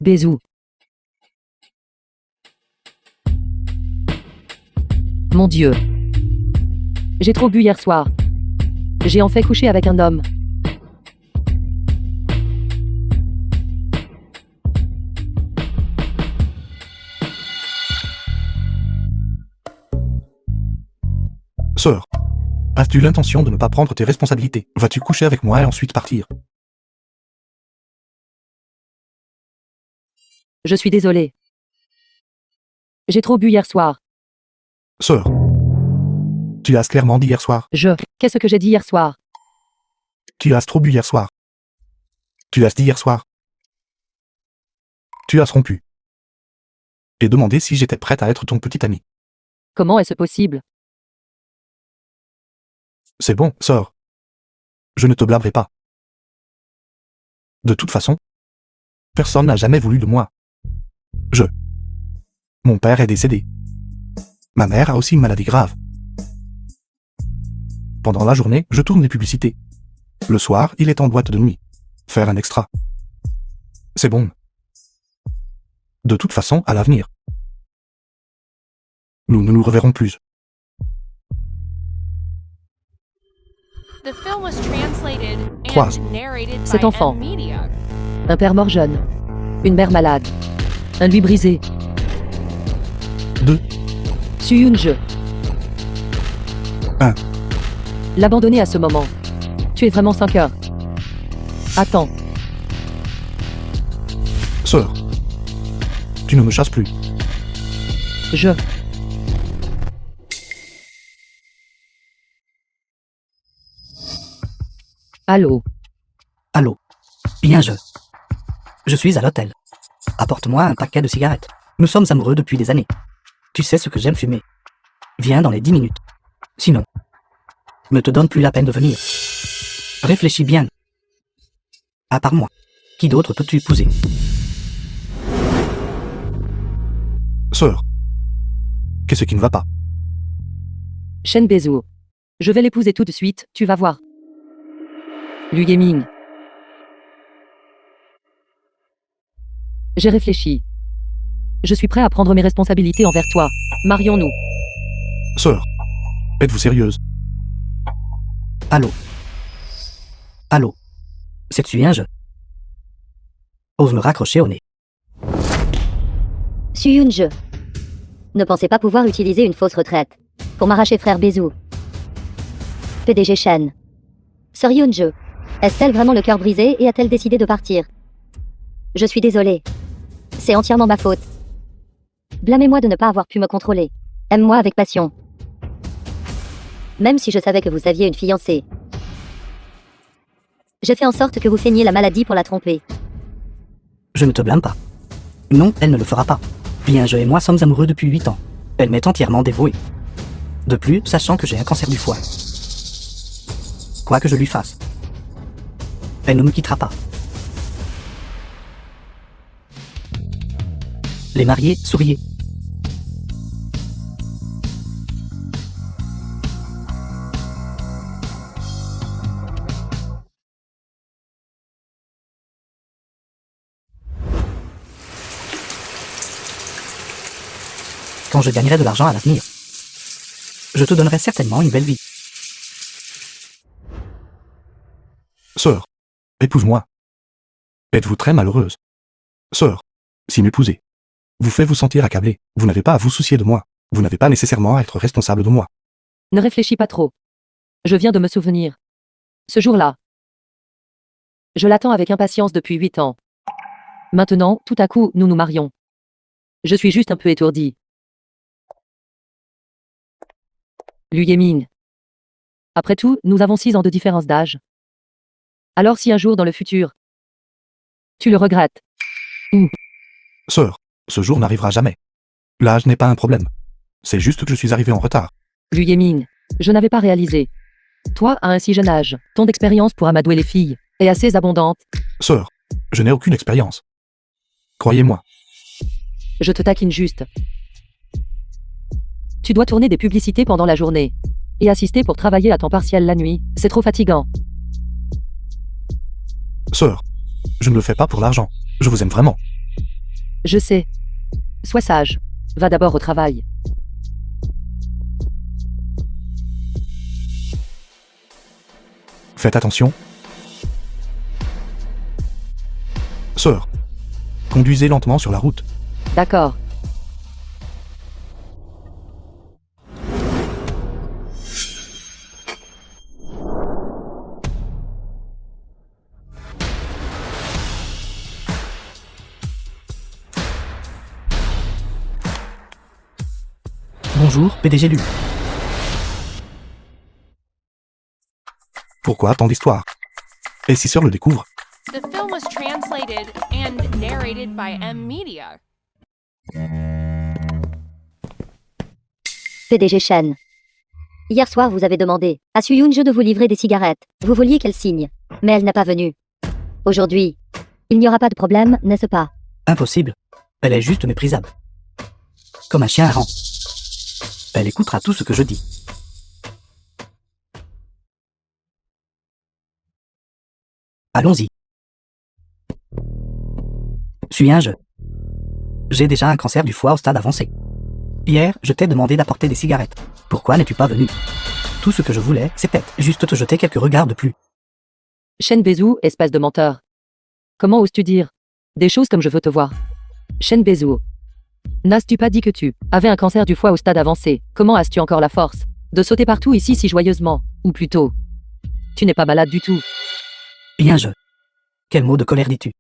Bisous. Mon Dieu. J'ai trop bu hier soir. J'ai en fait couché avec un homme. Sœur, as-tu l'intention de ne pas prendre tes responsabilités? Vas-tu coucher avec moi et ensuite partir? Je suis désolé. J'ai trop bu hier soir. Sœur, tu as clairement dit hier soir. Qu'est-ce que j'ai dit hier soir? Tu as trop bu hier soir. Tu as dit hier soir. Tu as rompu. Et demandé si j'étais prête à être ton petit ami. Comment est-ce possible? C'est bon, sœur. Je ne te blâmerai pas. De toute façon, personne n'a jamais voulu de moi. Mon père est décédé. Ma mère a aussi une maladie grave. Pendant la journée, je tourne les publicités. Le soir, il est en boîte de nuit. Faire un extra. C'est bon. De toute façon, à l'avenir, nous ne nous reverrons plus. The film was translated Trois. and narrated Cet by enfant. M-Media. Un père mort jeune. Une mère malade. Un lui brisé. 2. Suyun-je. 1. L'abandonner à ce moment. Tu es vraiment sans cœur. Attends. Sœur, tu ne me chasses plus. Je. Allô. Allô. Bien Je suis à l'hôtel. Apporte-moi un paquet de cigarettes. Nous sommes amoureux depuis des années. Tu sais ce que j'aime fumer. Viens dans les 10 minutes. Sinon, ne te donne plus la peine de venir. Réfléchis bien. À part moi, qui d'autre peux-tu épouser? Sœur, qu'est-ce qui ne va pas? Shen Bezo. Je vais l'épouser tout de suite, tu vas voir. Liu Gaming. J'ai réfléchi. Je suis prêt à prendre mes responsabilités envers toi. Marions-nous. Sœur, êtes-vous sérieuse? Allô. Allô. C'est-tu un jeu? Ose me raccrocher au nez. Suyun-je. Ne pensez pas pouvoir utiliser une fausse retraite pour m'arracher frère Bézou. PDG Shen. Sœur Yoon-je. Est-elle vraiment le cœur brisé et a-t-elle décidé de partir? Je suis désolée. C'est entièrement ma faute. Blâmez-moi de ne pas avoir pu me contrôler. Aime-moi avec passion. Même si je savais que vous aviez une fiancée. J'ai fait en sorte que vous feigniez la maladie pour la tromper. Je ne te blâme pas. Non, elle ne le fera pas. Bien, je et moi sommes amoureux depuis 8 ans. Elle m'est entièrement dévouée. De plus, sachant que j'ai un cancer du foie. Quoi que je lui fasse, elle ne me quittera pas. Les mariés, souriez. Quand je gagnerai de l'argent à l'avenir, je te donnerai certainement une belle vie. Sœur, épouse-moi. Êtes-vous très malheureuse? Sœur, si m'épouser vous fait vous sentir accablé, vous n'avez pas à vous soucier de moi. Vous n'avez pas nécessairement à être responsable de moi. Ne réfléchis pas trop. Je viens de me souvenir. Ce jour-là. Je l'attends avec impatience depuis 8 ans. Maintenant, tout à coup, nous nous marions. Je suis juste un peu étourdi. Liu Gaming. Après tout, nous avons 6 ans de différence d'âge. Alors si un jour dans le futur, tu le regrettes. Sœur, ce jour n'arrivera jamais. L'âge n'est pas un problème. C'est juste que je suis arrivé en retard. Liu Gaming. Je n'avais pas réalisé. Toi, à un si jeune âge, ton expérience pour amadouer les filles est assez abondante. Sœur, je n'ai aucune expérience. Croyez-moi. Je te taquine juste. Tu dois tourner des publicités pendant la journée. Et assister pour travailler à temps partiel la nuit, c'est trop fatigant. Sœur, je ne le fais pas pour l'argent. Je vous aime vraiment. Je sais. Sois sage. Va d'abord au travail. Faites attention. Sœur. Conduisez lentement sur la route. D'accord. Bonjour, PDG Lu. Pourquoi tant d'histoires? Et si Sœur le découvre? The film was translated and narrated by M Media. PDG Shen. Hier soir, vous avez demandé à Su Yoon-je de vous livrer des cigarettes. Vous vouliez qu'elle signe, mais elle n'est pas venue. Aujourd'hui, il n'y aura pas de problème, n'est-ce pas? Impossible. Elle est juste méprisable. Comme un chien errant. Elle écoutera tout ce que je dis. Allons-y. Suis un jeu. J'ai déjà un cancer du foie au stade avancé. Hier, je t'ai demandé d'apporter des cigarettes. Pourquoi n'es-tu pas venu? Tout ce que je voulais, c'était juste te jeter quelques regards de plus. Shen Bezou, espèce de menteur. Comment oses-tu dire des choses comme je veux te voir? Shen Bezou. N'as-tu pas dit que tu avais un cancer du foie au stade avancé? Comment as-tu encore la force de sauter partout ici si joyeusement? Ou plutôt, tu n'es pas malade du tout. Bien je. Quel mot de colère dis-tu?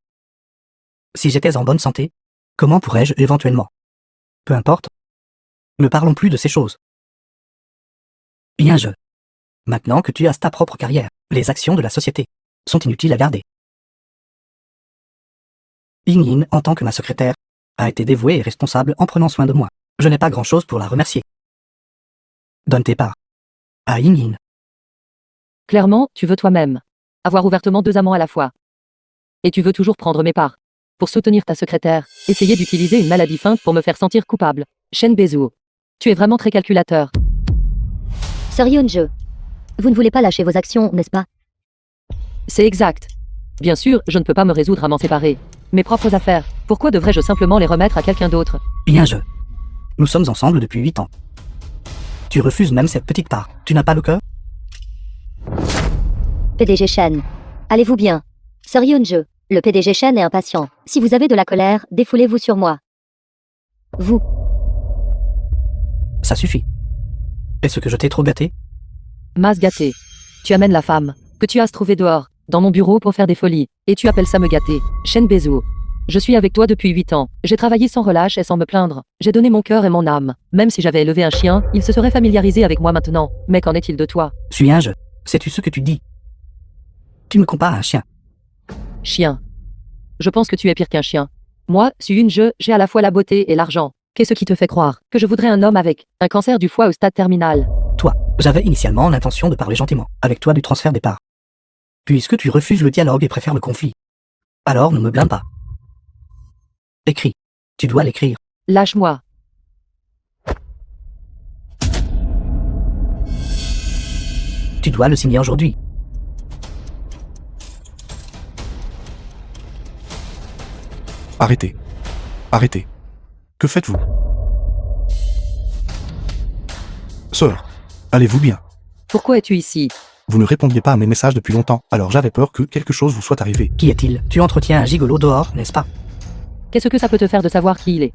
Si j'étais en bonne santé, comment pourrais-je éventuellement? Peu importe. Ne parlons plus de ces choses. Bien je. Maintenant que tu as ta propre carrière, les actions de la société sont inutiles à garder. Ying-Yin, en tant que ma secrétaire, a été dévouée et responsable en prenant soin de moi. Je n'ai pas grand-chose pour la remercier. Donne tes parts. À Ying-Yin. Clairement, tu veux toi-même avoir ouvertement 2 amants à la fois. Et tu veux toujours prendre mes parts. Pour soutenir ta secrétaire, essayer d'utiliser une maladie feinte pour me faire sentir coupable. Shen Bezou. Tu es vraiment très calculateur. Sir Yoon-je. Vous ne voulez pas lâcher vos actions, n'est-ce pas? C'est exact. Bien sûr, je ne peux pas me résoudre à m'en séparer. Mes propres affaires, pourquoi devrais-je simplement les remettre à quelqu'un d'autre? Bien je. Nous sommes ensemble depuis 8 ans. Tu refuses même cette petite part. Tu n'as pas le cœur? PDG Shen. Allez-vous bien? Sir Yoon-je. Le PDG Shen est impatient. Si vous avez de la colère, défoulez-vous sur moi. Vous. Ça suffit. Est-ce que je t'ai trop gâté? Mas gâté. Tu amènes la femme que tu as trouvée dehors, dans mon bureau pour faire des folies, et tu appelles ça me gâter. Shen Bezou. Je suis avec toi depuis 8 ans. J'ai travaillé sans relâche et sans me plaindre. J'ai donné mon cœur et mon âme. Même si j'avais élevé un chien, il se serait familiarisé avec moi maintenant. Mais qu'en est-il de toi? Suis un je. Sais-tu ce que tu dis? Tu me compares à un chien. Chien. Je pense que tu es pire qu'un chien. Moi, suis une j'ai à la fois la beauté et l'argent. Qu'est-ce qui te fait croire que je voudrais un homme avec un cancer du foie au stade terminal? Toi, j'avais initialement l'intention de parler gentiment avec toi du transfert des parts. Puisque tu refuses le dialogue et préfères le conflit. Alors ne me blâme pas. Écris. Tu dois l'écrire. Lâche-moi. Tu dois le signer aujourd'hui. Arrêtez. Arrêtez. Que faites-vous? Sœur, allez-vous bien? Pourquoi es-tu ici? Vous ne répondiez pas à mes messages depuis longtemps, alors j'avais peur que quelque chose vous soit arrivé. Qui est-il? Tu entretiens un gigolo dehors, n'est-ce pas? Qu'est-ce que ça peut te faire de savoir qui il est?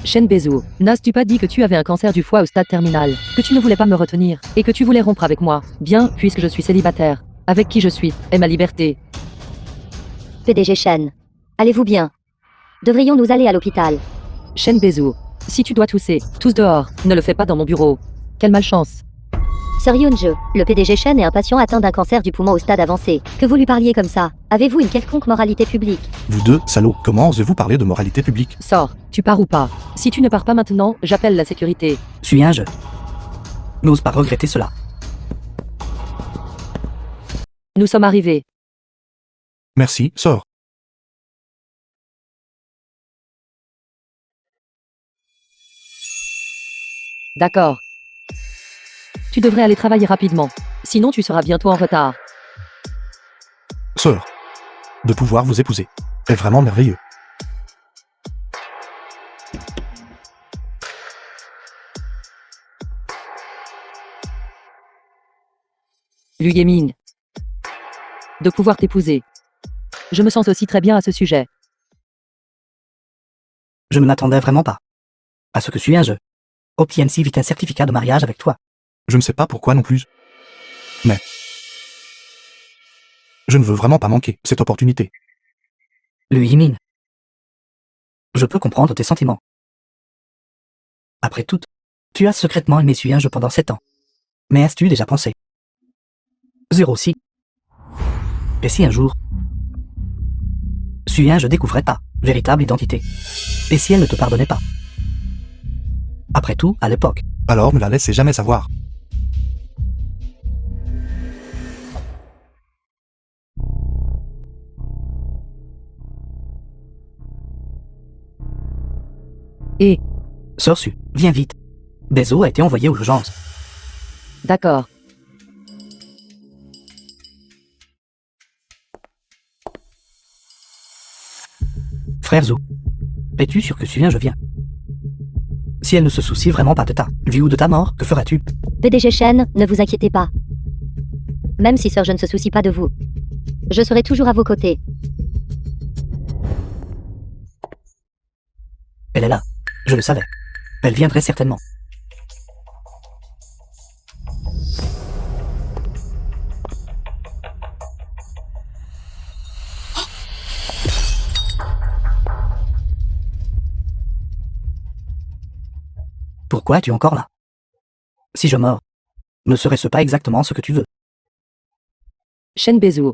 Shen Bezou, n'as-tu pas dit que tu avais un cancer du foie au stade terminal, que tu ne voulais pas me retenir, et que tu voulais rompre avec moi? Bien, puisque je suis célibataire. Avec qui je suis, est ma liberté. PDG Shen. Allez-vous bien? Devrions-nous aller à l'hôpital? Shen Bezou, si tu dois tousser, tousse dehors, ne le fais pas dans mon bureau. Quelle malchance. Sir Yoon-je. Le PDG Shen est impatient atteint d'un cancer du poumon au stade avancé. Que vous lui parliez comme ça? Avez-vous une quelconque moralité publique? Vous deux, salauds, comment osez-vous parler de moralité publique? Sors, tu pars ou pas? Si tu ne pars pas maintenant, j'appelle la sécurité. Suis un je. N'ose pas regretter cela. Nous sommes arrivés. Merci, sœur. D'accord. Tu devrais aller travailler rapidement. Sinon tu seras bientôt en retard. Sœur, de pouvoir vous épouser est vraiment merveilleux. Lu Yémine. De pouvoir t'épouser. Je me sens aussi très bien à ce sujet. Je ne m'attendais vraiment pas à ce que suis un jeu. OPMC vit un certificat de mariage avec toi. Je ne sais pas pourquoi non plus. Mais je ne veux vraiment pas manquer cette opportunité. Lu Yimin. Je peux comprendre tes sentiments. Après tout, tu as secrètement aimé Suyinge pendant 7 ans. Mais as-tu déjà pensé 0 si. Et si un jour, Suyinge découvrait ta véritable identité? Et si elle ne te pardonnait pas? Après tout, à l'époque, Alors ne la laissez jamais savoir. Et, Sœur Su, viens vite. Bezo a été envoyé aux urgences. d'accord. Frère Zou, es-tu sûr que Suyinge vient? Si elle ne se soucie vraiment pas de ta vie ou de ta mort, que feras-tu? PDG Shen, ne vous inquiétez pas. Même si Sir je ne se soucie pas de vous, je serai toujours à vos côtés. Elle est là. Je le savais. Elle viendrait certainement. Pourquoi es-tu encore là? Si je meurs, ne serait-ce pas exactement ce que tu veux? Shen Bezu.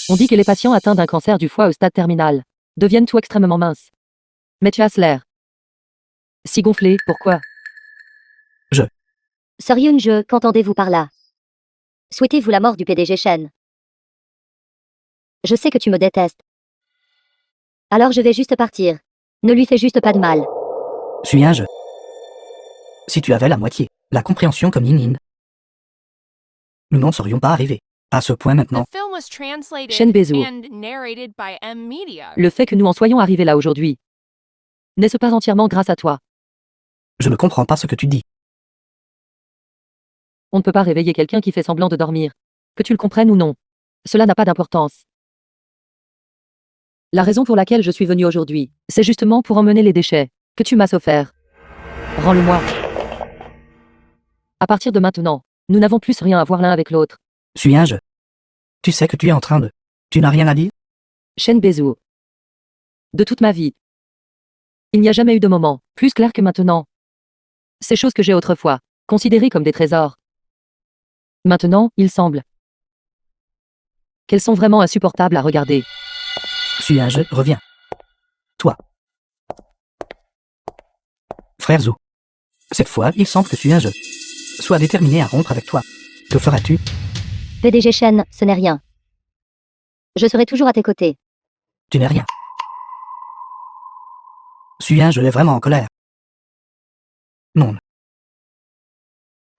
On dit que les patients atteints d'un cancer du foie au stade terminal deviennent tout extrêmement minces. Mais tu as l'air si gonflé, pourquoi? Sir Yunje, qu'entendez-vous par là? Souhaitez-vous la mort du PDG Shen? Je sais que tu me détestes. Alors je vais juste partir. Ne lui fais juste pas de mal. Suyinge. Si tu avais la moitié, la compréhension comme Yin, nous n'en serions pas arrivés à ce point The maintenant. film was translated Shen Bezu. and narrated by M Media. Le fait que nous en soyons arrivés là aujourd'hui n'est-ce pas entièrement grâce à toi? Je ne comprends pas ce que tu dis. On ne peut pas réveiller quelqu'un qui fait semblant de dormir. Que tu le comprennes ou non. Cela n'a pas d'importance. La raison pour laquelle je suis venu aujourd'hui, c'est justement pour emmener les déchets que tu m'as offerts. Rends-le-moi. À partir de maintenant, nous n'avons plus rien à voir l'un avec l'autre. Suyinge. Tu sais que tu es en train de... Tu n'as rien à dire? Shen Bezu. De toute ma vie. Il n'y a jamais eu de moment plus clair que maintenant. Ces choses que j'ai autrefois considérées comme des trésors. Maintenant, il semble qu'elles sont vraiment insupportables à regarder. Suyinge, reviens. Toi. Frère Zou. Cette fois, il semble que Suyinge soit déterminé à rompre avec toi. Que feras-tu? PDG Shen, ce n'est rien. Je serai toujours à tes côtés. Tu n'es rien. Suyinge est vraiment en colère. Non.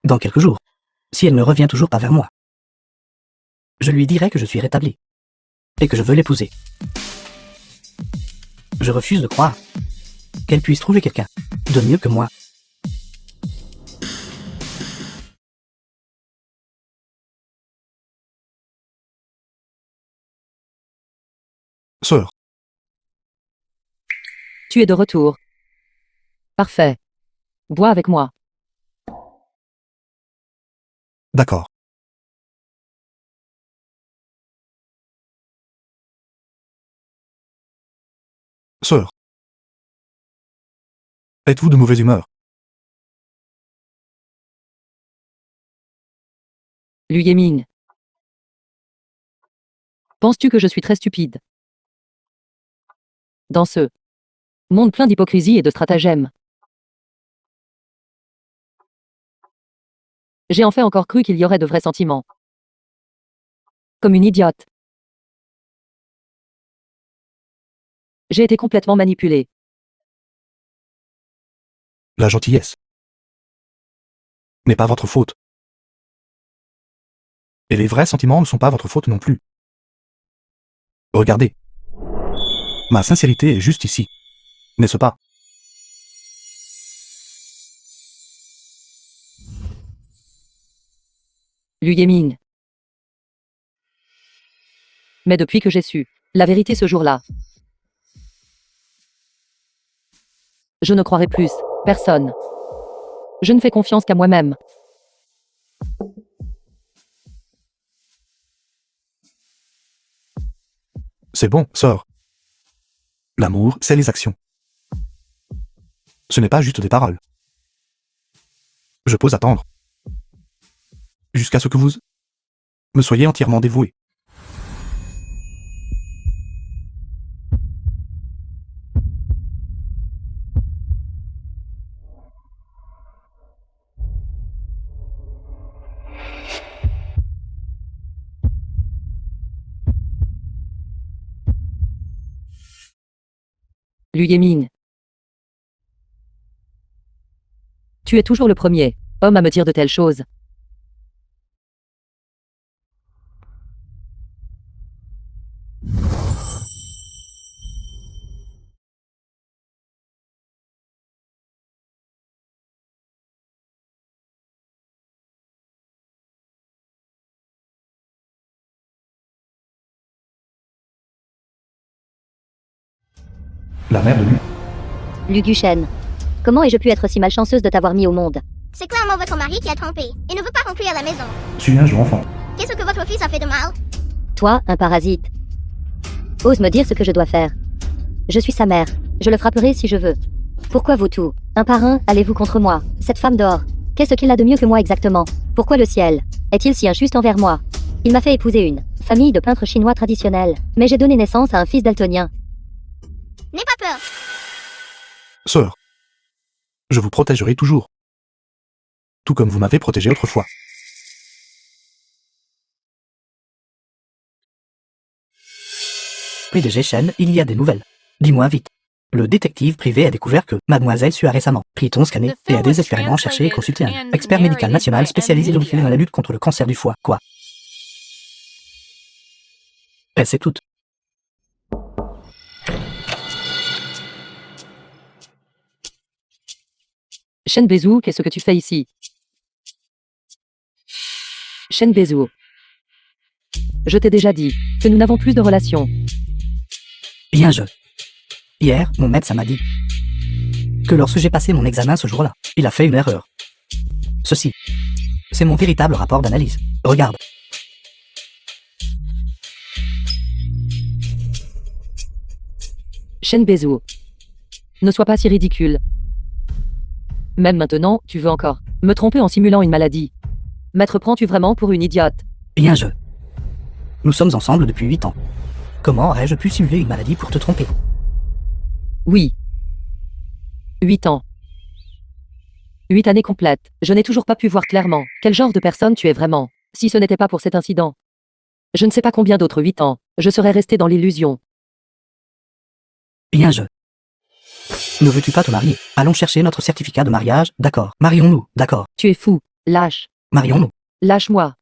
Dans quelques jours, si elle ne revient toujours pas vers moi, je lui dirai que je suis rétabli et que je veux l'épouser. Je refuse de croire qu'elle puisse trouver quelqu'un de mieux que moi. Sœur, Tu es de retour. Parfait. Bois avec moi. d'accord. Sœur. Êtes-vous de mauvaise humeur? Lu Yémine. Penses-tu que je suis très stupide? Dans ce monde plein d'hypocrisie et de stratagèmes. J'ai en fait encore cru qu'il y aurait de vrais sentiments. Comme une idiote. J'ai été complètement manipulée. La gentillesse n'est pas votre faute. Et les vrais sentiments ne sont pas votre faute non plus. Regardez. Ma sincérité est juste ici. N'est-ce pas? Lu Yémine. Mais depuis que j'ai su la vérité ce jour-là, je ne croirai plus personne. Je ne fais confiance qu'à moi-même. C'est bon, sœur. L'amour, c'est les actions. Ce n'est pas juste des paroles. Je pose attendre. Jusqu'à ce que vous me soyez entièrement dévoué. Liu Yiming. Tu es toujours le premier homme à me dire de telles choses. La mère de lui. Liu Guchen. Comment ai-je pu être si malchanceuse de t'avoir mis au monde? C'est clairement votre mari qui a trompé et ne veut pas rentrer à la maison. Suis un jeu enfant. Qu'est-ce que votre fils a fait de mal? Toi, un parasite. Ose me dire ce que je dois faire. Je suis sa mère. Je le frapperai si je veux. Pourquoi vous tous, un par un, allez-vous contre moi? Cette femme d'or. Qu'est-ce qu'il a de mieux que moi exactement? Pourquoi le ciel est-il si injuste envers moi? Il m'a fait épouser une famille de peintres chinois traditionnels. Mais j'ai donné naissance à un fils daltonien. N'aie pas peur. Sœur. Je vous protégerai toujours. Tout comme vous m'avez protégé autrefois. PDG Shen, il y a des nouvelles. Dis-moi vite. Le détective privé a découvert que Mademoiselle Su a récemment pris ton scanné et a désespérément cherché et consulté un expert médical national spécialisé dans la lutte contre le cancer du foie. Quoi? Elle sait tout. Shen Bezou, qu'est-ce que tu fais ici? Shen Bezou. Je t'ai déjà dit que nous n'avons plus de relation. Bien je. Hier, mon médecin m'a dit que lorsque j'ai passé mon examen ce jour-là, il a fait une erreur. Ceci, c'est mon véritable rapport d'analyse. Regarde. Shen Bezou. Ne sois pas si ridicule. Même maintenant, tu veux encore me tromper en simulant une maladie. Maître, prends-tu vraiment pour une idiote? Bien je. Nous sommes ensemble depuis 8 ans. Comment aurais-je pu simuler une maladie pour te tromper? Oui. 8 ans. 8 années complètes. Je n'ai toujours pas pu voir clairement quel genre de personne tu es vraiment. Si ce n'était pas pour cet incident, je ne sais pas combien d'autres 8 ans, je serais resté dans l'illusion. Bien je. Ne veux-tu pas te marier? Allons chercher notre certificat de mariage, d'accord. Marions-nous, d'accord. Tu es fou. Lâche. Marions-nous. Lâche-moi.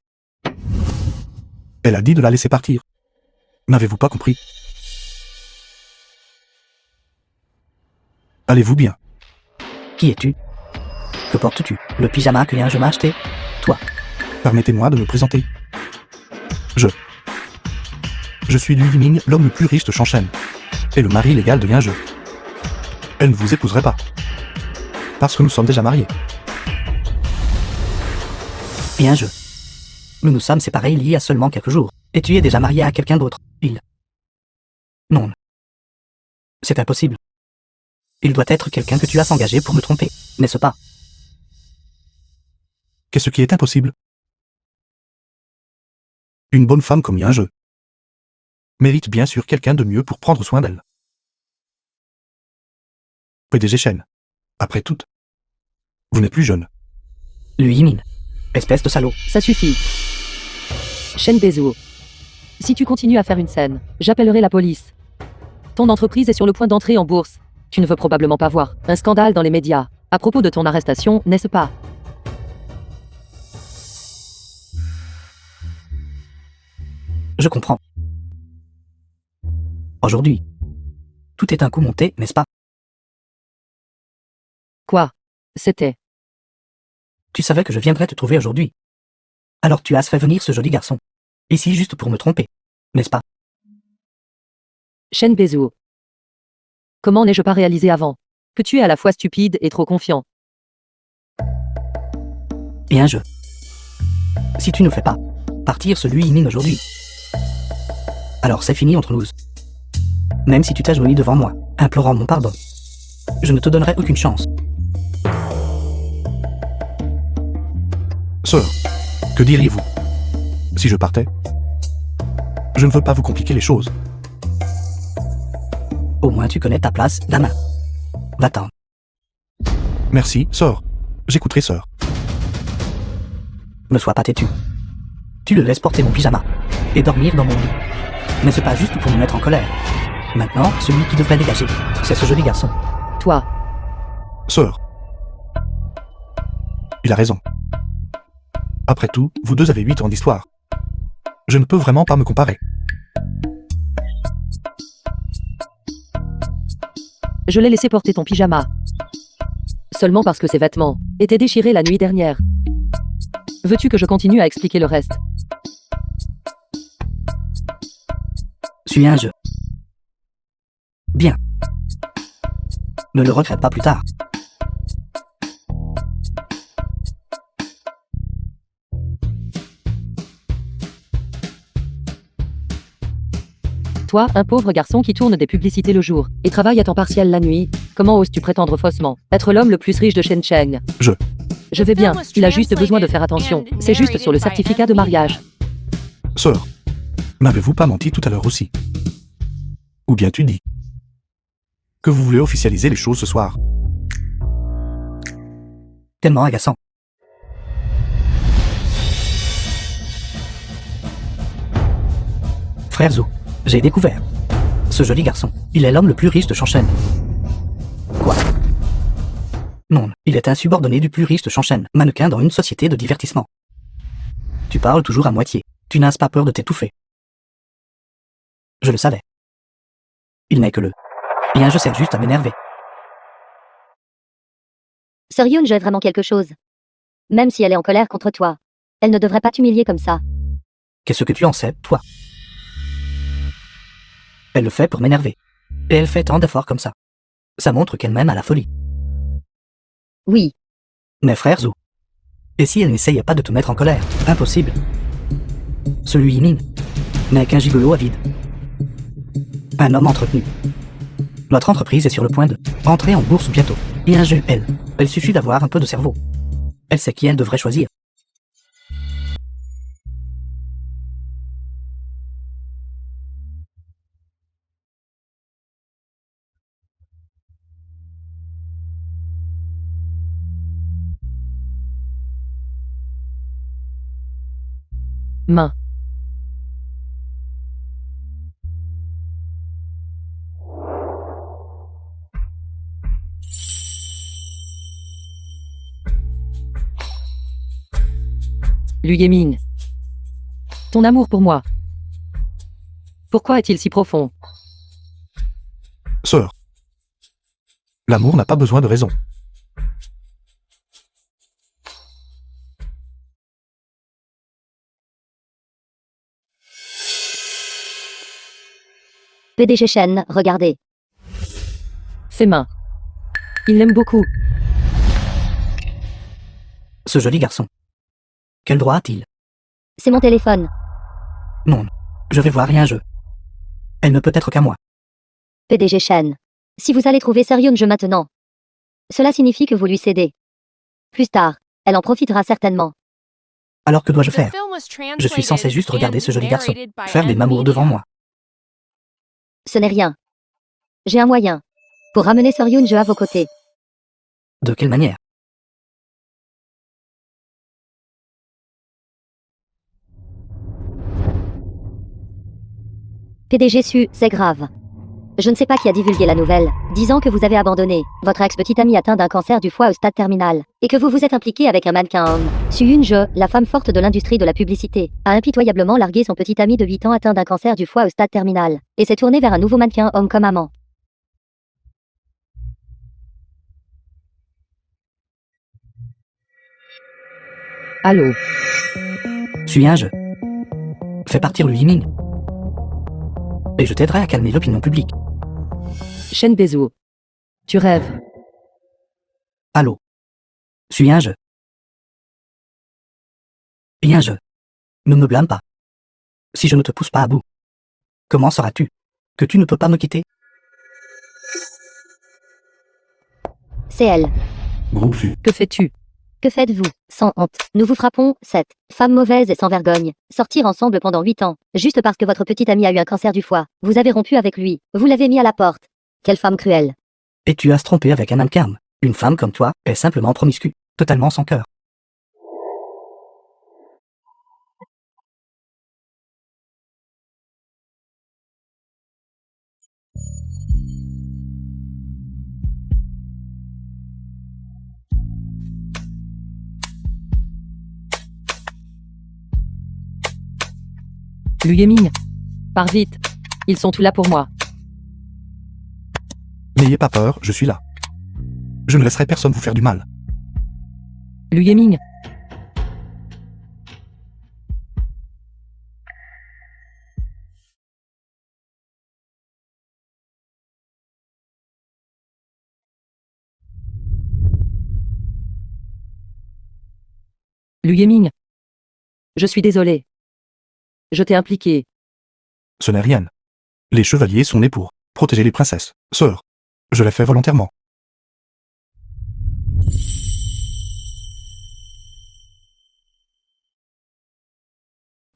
Elle a dit de la laisser partir. N'avez-vous pas compris? Allez-vous bien? Qui es-tu? Que portes-tu? Le pyjama que je m'ai acheté? Toi. Permettez-moi de me présenter. Je suis Liu Yiming, l'homme le plus riche de Shangchen. Et le mari légal de Yange. Elle ne vous épouserait pas. Parce que nous sommes déjà mariés. Bien je. Nous nous sommes séparés il y a seulement quelques jours. Et tu es déjà marié à quelqu'un d'autre. Non. C'est impossible. Il doit être quelqu'un que tu as s'engager pour me tromper, n'est-ce pas? Qu'est-ce qui est impossible? Une bonne femme comme Yange mérite bien sûr quelqu'un de mieux pour prendre soin d'elle. PDG Shen. Après tout, vous n'êtes plus jeune. Liu Yiming. Espèce de salaud. Ça suffit. Shen Bezou. Si tu continues à faire une scène, j'appellerai la police. Ton entreprise est sur le point d'entrer en bourse. Tu ne veux probablement pas voir un scandale dans les médias à propos de ton arrestation, n'est-ce pas? Je comprends. Aujourd'hui, tout est un coup monté, n'est-ce pas? Quoi? C'était. Tu savais que je viendrais te trouver aujourd'hui. Alors tu as fait venir ce joli garçon. Ici juste pour me tromper, n'est-ce pas? Shen Bezou. Comment n'ai-je pas réalisé avant que tu es à la fois stupide et trop confiant? Et un jeu. Si tu ne fais pas partir celui Yiming aujourd'hui, alors c'est fini entre nous. Même si tu t'agenouilles devant moi, implorant mon pardon, je ne te donnerai aucune chance. Sœur, que diriez-vous si je partais? Je ne veux pas vous compliquer les choses. Au moins tu connais ta place, la main. Va-t'en. Merci, sœur. J'écouterai, sœur. Ne sois pas têtu. Tu le laisses porter mon pyjama et dormir dans mon lit. Mais c'est pas juste pour me mettre en colère. Maintenant, celui qui devrait dégager, c'est ce joli garçon. Toi. Sœur. Il a raison. Après tout, vous deux avez 8 ans d'histoire. Je ne peux vraiment pas me comparer. Je l'ai laissé porter ton pyjama. Seulement parce que ses vêtements étaient déchirés la nuit dernière. Veux-tu que je continue à expliquer le reste? Suis un jeu. Bien. Ne le regrette pas plus tard. Toi, un pauvre garçon qui tourne des publicités le jour et travaille à temps partiel la nuit, comment oses-tu prétendre faussement être l'homme le plus riche de Shenzhen? Je vais bien, il a juste besoin de faire attention. C'est juste sur le certificat de mariage. Sœur, m'avez-vous pas menti tout à l'heure aussi? Ou bien tu dis que vous voulez officialiser les choses ce soir? Tellement agaçant. Frère Zhou, j'ai découvert. Ce joli garçon, il est l'homme le plus riche de Shenzhen. Quoi? Non, il est un subordonné du plus riche de Shenzhen, mannequin dans une société de divertissement. Tu parles toujours à moitié. Tu n'as pas peur de t'étouffer. Je le savais. Il n'est que le... Bien, je sers juste à m'énerver. Sœur Yoon est vraiment quelque chose. Même si elle est en colère contre toi, elle ne devrait pas t'humilier comme ça. Qu'est-ce que tu en sais, toi? Elle le fait pour m'énerver. Et elle fait tant d'efforts comme ça. Ça montre qu'elle m'aime à la folie. Oui, Mais frère Zhou. Et si elle n'essayait pas de te mettre en colère? Impossible. Celui Yiming n'est qu'un gigolo avide. Un homme entretenu. Notre entreprise est sur le point de rentrer en bourse bientôt. Bien jeu, elle. Elle suffit d'avoir un peu de cerveau. Elle sait qui elle devrait choisir. Main. Lu Yiming. Ton amour pour moi. Pourquoi est-il si profond? Sœur, l'amour n'a pas besoin de raison. PDG Shen, regardez. Ses mains. Il l'aime beaucoup. Ce joli garçon. Quel droit a-t-il? C'est mon téléphone. Non, je vais voir rien jeu. Elle ne peut être qu'à moi. PDG Shen. Si vous allez trouver Sœur Yoon maintenant, cela signifie que vous lui cédez. Plus tard, elle en profitera certainement. Alors que dois-je The faire? film was Je suis censé juste regarder ce joli garçon, translated and faire des narrated by mamours devant M-Media. moi. Ce n'est rien. J'ai un moyen pour ramener Sœur Yoon à vos côtés. De quelle manière? PDG Su, c'est grave. Je ne sais pas qui a divulgué la nouvelle, disant que vous avez abandonné votre ex-petite amie atteinte d'un cancer du foie au stade terminal, et que vous vous êtes impliqué avec un mannequin homme. Su Yoon, la femme forte de l'industrie de la publicité, a impitoyablement largué son petit ami de 8 ans atteint d'un cancer du foie au stade terminal, et s'est tournée vers un nouveau mannequin homme comme amant. Allô? Suis un jeu. Fais partir le Yiming. et je t'aiderai à calmer l'opinion publique. Shen Bezu. Tu rêves. Allô. Suis un jeu. Bien jeu. Ne me blâme pas. Si je ne te pousse pas à bout, comment sauras-tu que tu ne peux pas me quitter? C'est elle. Groupe Fu. Que fais-tu? Que faites-vous? Sans honte. Nous vous frappons, cette femme mauvaise et sans vergogne. Sortir ensemble pendant 8 ans, juste parce que votre petit ami a eu un cancer du foie. Vous avez rompu avec lui. Vous l'avez mis à la porte. Quelle femme cruelle. Et tu as se tromper avec un mannequin. Une femme comme toi est simplement promiscue, totalement sans cœur. Lu Yeming. Pars vite. Ils sont tous là pour moi. N'ayez pas peur, je suis là. Je ne laisserai personne vous faire du mal. Lu Yeming. Lu Yeming. Je suis désolé. Je t'ai impliqué. Ce n'est rien. Les chevaliers sont nés pour protéger les princesses. Sœur, je l'ai fait volontairement.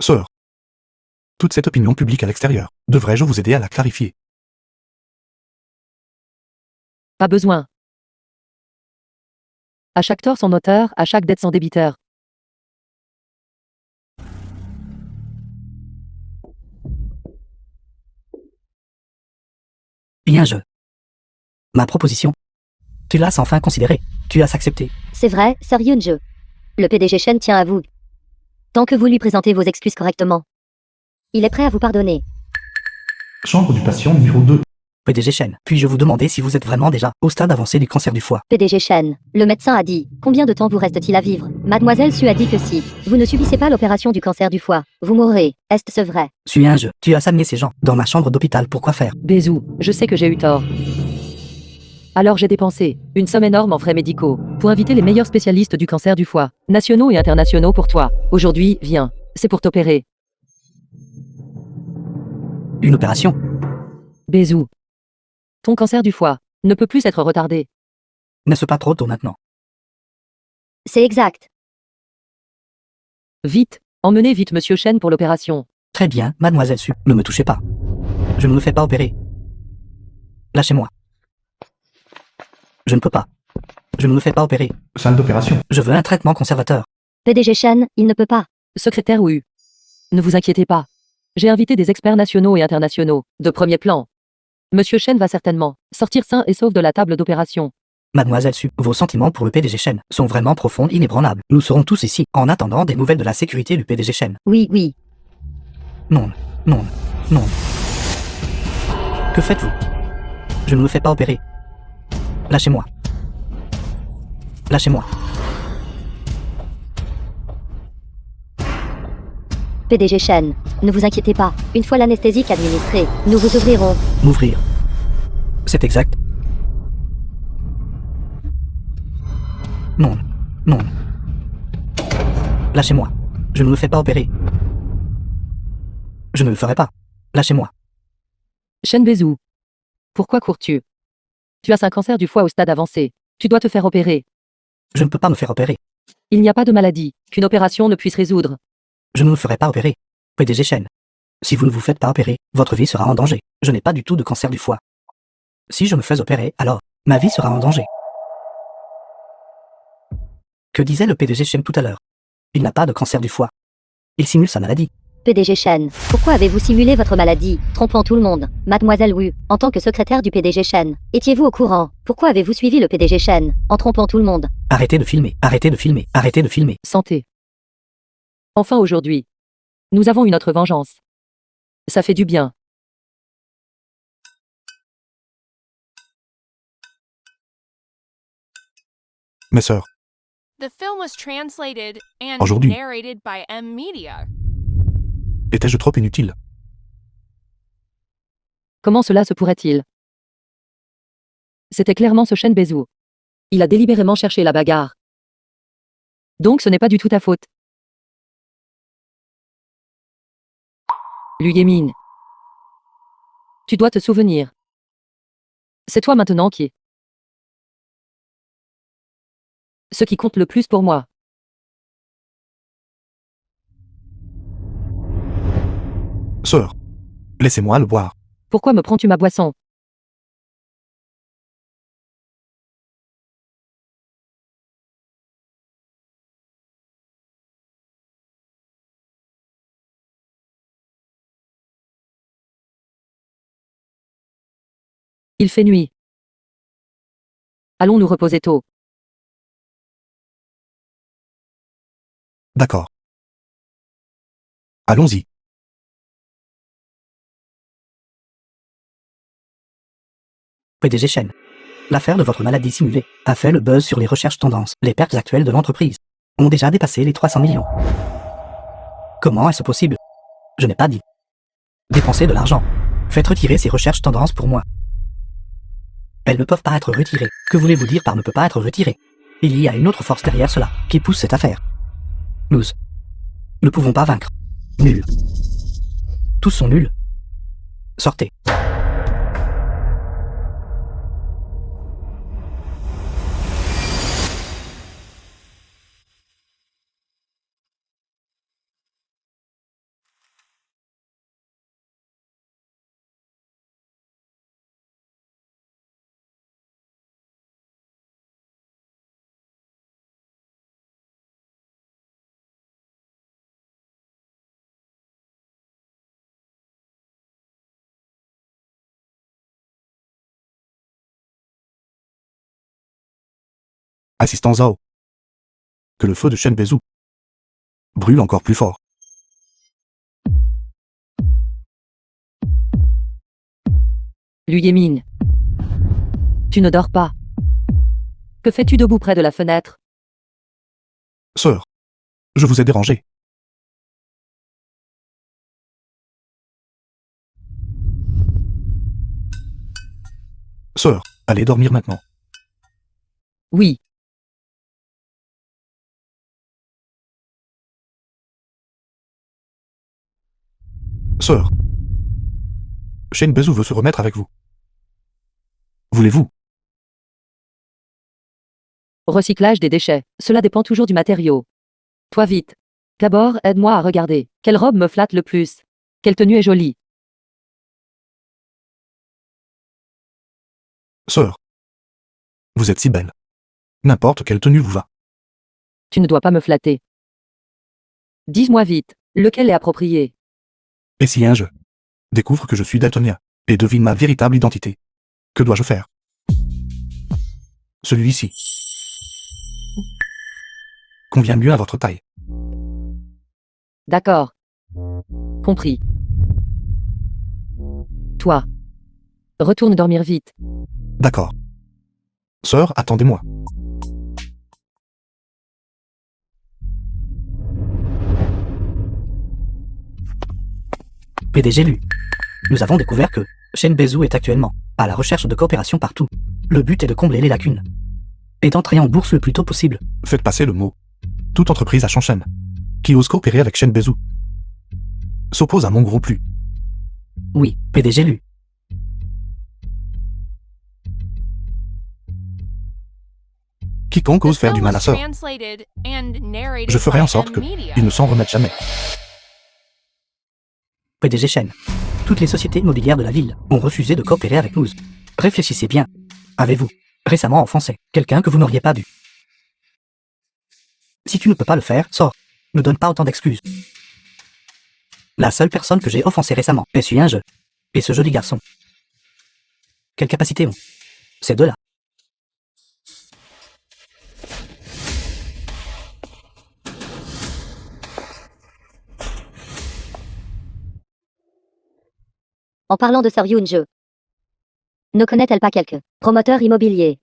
Sœur, toute cette opinion publique à l'extérieur, devrais-je vous aider à la clarifier? Pas besoin. À chaque tort son auteur, à chaque dette son débiteur. Bien jeu. Ma proposition. Tu l'as enfin considérée. Tu as accepté. C'est vrai, Sir Yoon-je. Le PDG Shen tient à vous. Tant que vous lui présentez vos excuses correctement. Il est prêt à vous pardonner. Chambre du patient numéro 2. PDG Shen, puis-je vous demander si vous êtes vraiment déjà au stade avancé du cancer du foie? PDG Shen, le médecin a dit, combien de temps vous reste-t-il à vivre? Mademoiselle Su a dit que si vous ne subissez pas l'opération du cancer du foie, vous mourrez. Est-ce vrai? Suis un jeu. Tu as amené ces gens dans ma chambre d'hôpital pour quoi faire? Bézou, je sais que j'ai eu tort. Alors j'ai dépensé une somme énorme en frais médicaux pour inviter les meilleurs spécialistes du cancer du foie, nationaux et internationaux pour toi. Aujourd'hui, viens, c'est pour t'opérer. Une opération? Bézou. Ton cancer du foie ne peut plus être retardé. N'est-ce pas trop tôt maintenant? C'est exact. Vite, emmenez vite Monsieur Shen pour l'opération. Très bien, mademoiselle Su, ne me touchez pas. Je ne me fais pas opérer. Lâchez-moi. Je ne peux pas. Je ne me fais pas opérer. Salle d'opération. Je veux un traitement conservateur. PDG Shen, il ne peut pas. Secrétaire Wu. Ne vous inquiétez pas. J'ai invité des experts nationaux et internationaux, de premier plan. Monsieur Shen va certainement sortir sain et sauf de la table d'opération. Mademoiselle Su, vos sentiments pour le PDG Shen sont vraiment profonds, inébranlables. Nous serons tous ici, en attendant des nouvelles de la sécurité du PDG Shen. Oui, oui. Non, non, non. Que faites-vous? Je ne me fais pas opérer. Lâchez-moi. Lâchez-moi. PDG Shen, ne vous inquiétez pas. Une fois l'anesthésique administrée, nous vous ouvrirons. M'ouvrir. C'est exact. Non, non. Lâchez-moi. Je ne me fais pas opérer. Je ne le ferai pas. Lâchez-moi. Shen Bézou. Pourquoi cours-tu? Tu as un cancer du foie au stade avancé. Tu dois te faire opérer. Je ne peux pas me faire opérer. Il n'y a pas de maladie qu'une opération ne puisse résoudre. Je ne me ferai pas opérer. PDG Shen. Si vous ne vous faites pas opérer, votre vie sera en danger. Je n'ai pas du tout de cancer du foie. Si je me fais opérer, alors, ma vie sera en danger. Que disait le PDG Shen tout à l'heure? Il n'a pas de cancer du foie. Il simule sa maladie. PDG Shen, pourquoi avez-vous simulé votre maladie, trompant tout le monde? Mademoiselle Wu, en tant que secrétaire du PDG Shen, étiez-vous au courant? Pourquoi avez-vous suivi le PDG Shen, en trompant tout le monde? Arrêtez de filmer, arrêtez de filmer, arrêtez de filmer. Santé. Enfin aujourd'hui. Nous avons une autre vengeance. Ça fait du bien. Mes sœurs, The film was translated and Aujourd'hui. narrated by M Media. étais-je trop inutile? Comment cela se pourrait-il? C'était clairement ce Shen Bezou. Il a délibérément cherché la bagarre. Donc ce n'est pas du tout ta faute. Liu Yemin. Tu dois te souvenir. C'est toi maintenant qui... Ce qui compte le plus pour moi. Sœur, laissez-moi le boire. Pourquoi me prends-tu ma boisson? Il fait nuit. Allons nous reposer tôt. D'accord. Allons-y. PDG Shen. L'affaire de votre maladie simulée a fait le buzz sur les recherches tendances. Les pertes actuelles de l'entreprise ont déjà dépassé les 300 millions. Comment est-ce possible? Je n'ai pas dit. Dépensez de l'argent. Faites retirer ces recherches tendances pour moi. Elles ne peuvent pas être retirées. Que voulez-vous dire par ne peut pas être retirées? Il y a une autre force derrière cela, qui pousse cette affaire. Nous ne pouvons pas vaincre. Nuls. Tous sont nuls. Sortez. Assistant Zhao. Que le feu de Shen Bezou brûle encore plus fort. Liu Yemin. Tu ne dors pas. Que fais-tu debout près de la fenêtre? Sœur, je vous ai dérangé. Sœur, allez dormir maintenant. Oui. Sœur, Shen Bezou veut se remettre avec vous. Voulez-vous? Recyclage des déchets. Cela dépend toujours du matériau. Toi vite. D'abord, aide-moi à regarder. Quelle robe me flatte le plus? Quelle tenue est jolie? Sœur, vous êtes si belle. N'importe quelle tenue vous va. Tu ne dois pas me flatter. Dis-moi vite, lequel est approprié? Et si un jeu découvre que je suis daltonien et devine ma véritable identité, que dois-je faire? Celui-ci convient mieux à votre taille. D'accord. Compris. Toi. Retourne dormir vite. D'accord. Sœur, attendez-moi. PDG Lu. Nous avons découvert que Shen Bezou est actuellement à la recherche de coopération partout. Le but est de combler les lacunes et d'entrer en bourse le plus tôt possible. Faites passer le mot. Toute entreprise à Shenzhen qui ose coopérer avec Shen Bezou s'oppose à mon groupe Lu. Oui, PDG Lu. The Quiconque ose faire du film mal à was sœur, translated and narrated je ferai by en sorte que M-Media. ils ne s'en remettent jamais. PDG Shen. Toutes les sociétés immobilières de la ville ont refusé de coopérer avec nous. Réfléchissez bien. Avez-vous récemment offensé quelqu'un que vous n'auriez pas dû? Si tu ne peux pas le faire, sors. Ne donne pas autant d'excuses. La seule personne que j'ai offensée récemment essuie un jeu. Et ce joli garçon. Quelle capacité ont ces deux-là? En parlant de Sir Yoon-je, ne connaît-elle pas quelques promoteurs immobiliers?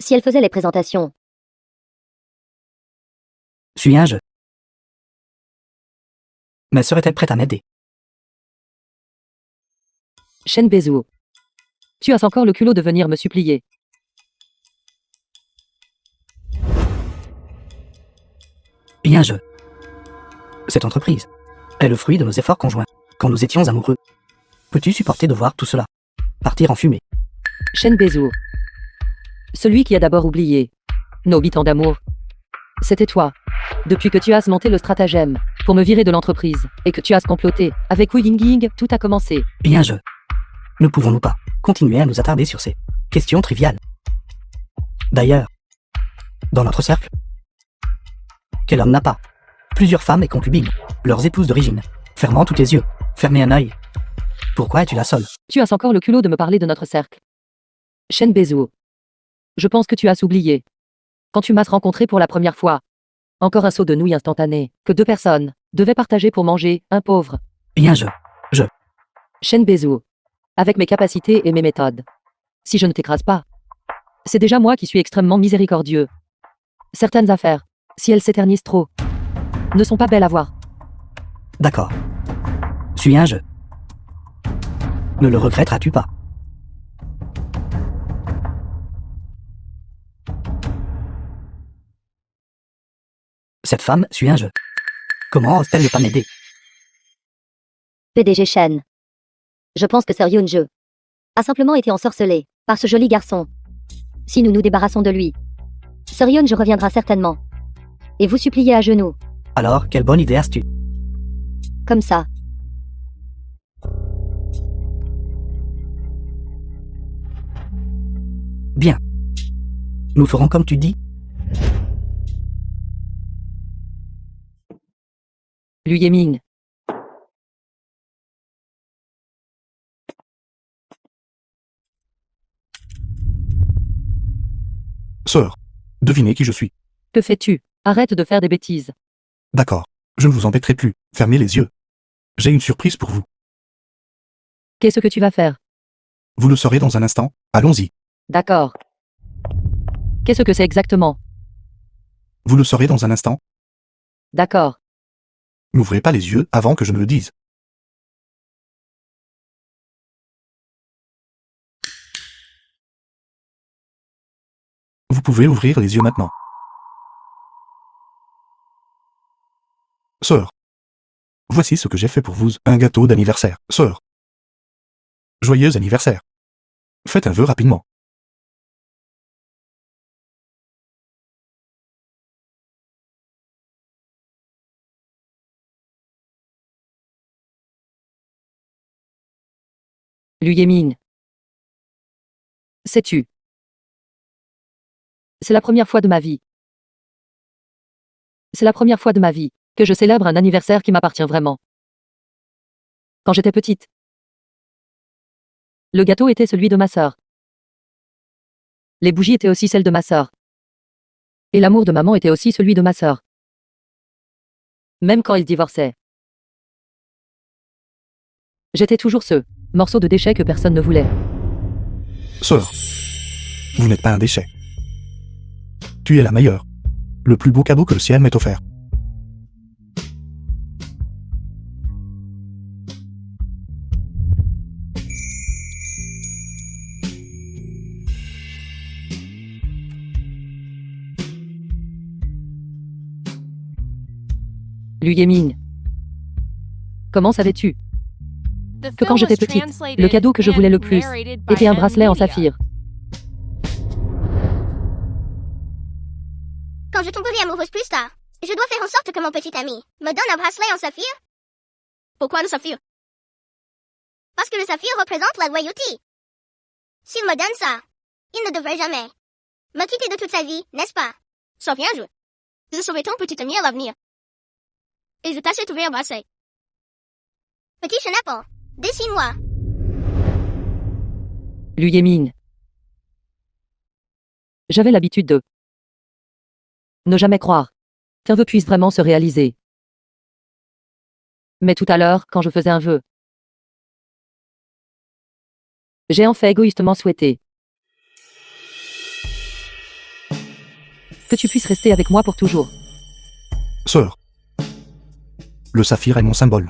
Si elle faisait les présentations, Suis un jeu. Mais serait-elle prête à m'aider? Shen Bezu. Tu as encore le culot de venir me supplier. Bien je. Cette entreprise est le fruit de nos efforts conjoints, quand nous étions amoureux. Peux-tu supporter de voir tout cela partir en fumée? Shen Bezu. Celui qui a d'abord oublié nos 8 ans d'amour. C'était toi. Depuis que tu as monté le stratagème pour me virer de l'entreprise et que tu as comploté avec Wu Yingying, tout a commencé. Bien je. Ne pouvons-nous pas continuer à nous attarder sur ces questions triviales? D'ailleurs, dans notre cercle, quel homme n'a pas plusieurs femmes et concubines, leurs épouses d'origine, fermant tous tes yeux, fermer un œil? Pourquoi es-tu la seule? Tu as encore le culot de me parler de notre cercle. Shen Bezu. Je pense que tu as oublié. Quand tu m'as rencontré pour la première fois. Encore un seau de nouilles instantané, que 2 personnes devaient partager pour manger, un pauvre. Bien je. Shen Bezu. Avec mes capacités et mes méthodes. Si je ne t'écrase pas. C'est déjà moi qui suis extrêmement miséricordieux. Certaines affaires, si elles s'éternisent trop, ne sont pas belles à voir. D'accord. Suis un jeu. Ne le regretteras-tu pas? Cette femme suit un jeu. Comment ose-t-elle ne pas m'aider? PDG Shen. Je pense que Sir Yoon-je a simplement été ensorcelé par ce joli garçon. Si nous nous débarrassons de lui, Sir Yoon-je reviendra certainement. Et vous suppliez à genoux, Alors, quelle bonne idée as-tu? comme ça. Bien. Nous ferons comme tu dis. Lui Yeming. Sœur, devinez qui je suis. Que fais-tu? Arrête de faire des bêtises. D'accord. Je ne vous embêterai plus. Fermez les yeux. J'ai une surprise pour vous. Qu'est-ce que tu vas faire? Vous le saurez dans un instant. Allons-y. D'accord. Qu'est-ce que c'est exactement? Vous le saurez dans un instant. D'accord. N'ouvrez pas les yeux avant que je ne le dise. Vous pouvez ouvrir les yeux maintenant. Sœur, voici ce que j'ai fait pour vous, un gâteau d'anniversaire. Sœur, joyeux anniversaire. Faites un vœu rapidement. Lui Yeming. Sais-tu? C'est la première fois de ma vie. C'est la première fois de ma vie que je célèbre un anniversaire qui m'appartient vraiment. Quand j'étais petite, le gâteau était celui de ma sœur. Les bougies étaient aussi celles de ma sœur. Et l'amour de maman était aussi celui de ma sœur. Même quand ils divorçaient. J'étais toujours ce morceau de déchet que personne ne voulait. Sœur, vous n'êtes pas un déchet. Tu es la meilleure. Le plus beau cadeau que le ciel m'ait offert. Lui Yeming. Comment savais-tu que quand j'étais petite, le cadeau que je voulais le plus était un bracelet en saphir? Quand je tomberai amoureuse plus tard, je dois faire en sorte que mon petit ami me donne un bracelet en saphir. Pourquoi le saphir? Parce que le saphir représente la loyauté. S'il me donne ça, il ne devrait jamais me quitter de toute sa vie, n'est-ce pas? Sauf un jour, je saurai ton petit ami à l'avenir. Et je t'achèterai un bracelet. Petit chenapan, dessine-moi. Lui Yeming. J'avais l'habitude de ne jamais croire qu'un vœu puisse vraiment se réaliser. Mais tout à l'heure, quand je faisais un vœu, j'ai en fait égoïstement souhaité que tu puisses rester avec moi pour toujours. Sœur, le saphir est mon symbole.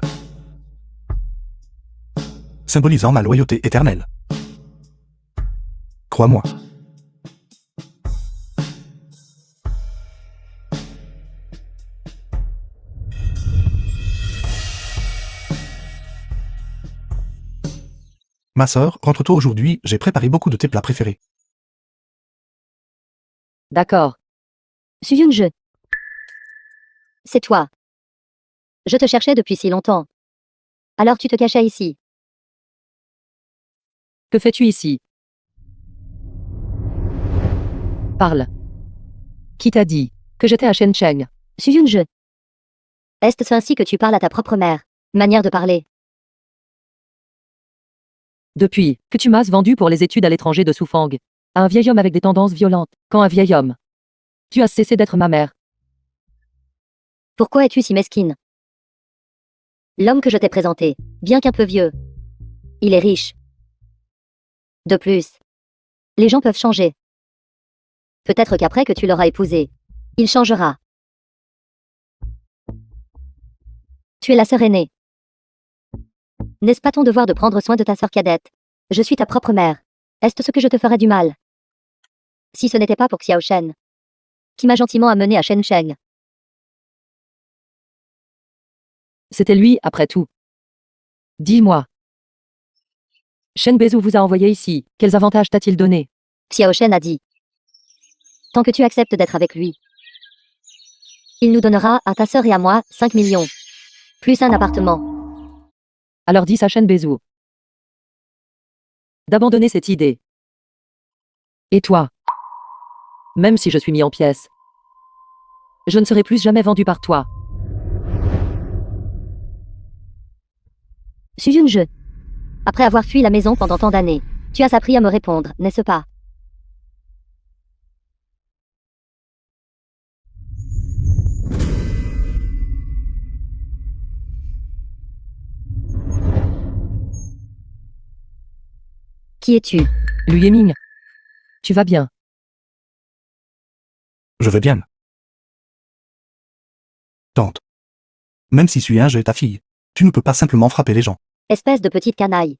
symbolisant ma loyauté éternelle. Crois-moi. Ma sœur, rentre tôt aujourd'hui, j'ai préparé beaucoup de tes plats préférés. D'accord. Suyun-je. C'est toi. Je te cherchais depuis si longtemps. Alors tu te cachais ici. Que fais-tu ici? Parle. Qui t'a dit que j'étais à Shencheng? Suyun-je. Est-ce ainsi que tu parles à ta propre mère? Manière de parler. Depuis que tu m'as vendu pour les études à l'étranger de Soufang, à un vieil homme avec des tendances violentes, quand un vieil homme. Tu as cessé d'être ma mère. Pourquoi es-tu si mesquine? L'homme que je t'ai présenté, bien qu'un peu vieux, il est riche. De plus, les gens peuvent changer. Peut-être qu'après que tu l'auras épousé, il changera. Tu es la sœur aînée. N'est-ce pas ton devoir de prendre soin de ta sœur cadette? Je suis ta propre mère. Est-ce ce que je te ferais du mal? Si ce n'était pas pour Xiao Shen, qui m'a gentiment amené à Shencheng. C'était lui, après tout. Dis-moi. Shen Bezou vous a envoyé ici. Quels avantages t'a-t-il donné? Xiao Shen a dit. Tant que tu acceptes d'être avec lui, il nous donnera, à ta sœur et à moi, 5 millions. Plus un appartement. Alors dis à Shen Bezou d'abandonner cette idée. Et toi? Même si je suis mis en pièces, je ne serai plus jamais vendu par toi. Suyun-je. Après avoir fui la maison pendant tant d'années, tu as appris à me répondre, n'est-ce pas? Qui es-tu? Lui Yiming. Tu vas bien? Je vais bien. Tante. Même si Suyun-je est ta fille, tu ne peux pas simplement frapper les gens. Espèce de petite canaille.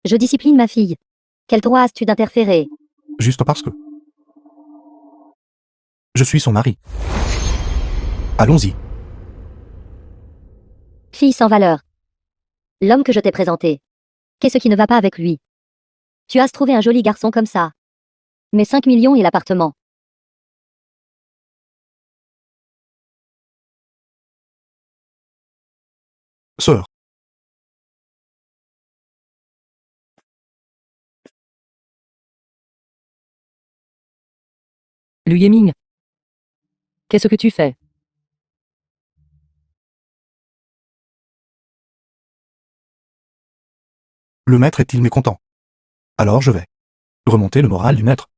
Je discipline ma fille. Quel droit as-tu d'interférer? Juste parce que... Je suis son mari. Allons-y. Fille sans valeur. L'homme que je t'ai présenté. Qu'est-ce qui ne va pas avec lui? Tu as trouvé un joli garçon comme ça. Mais 5 millions et l'appartement. Sœur. Lui Yiming. Qu'est-ce que tu fais? Le maître est-il mécontent? Alors je vais remonter le moral du maître.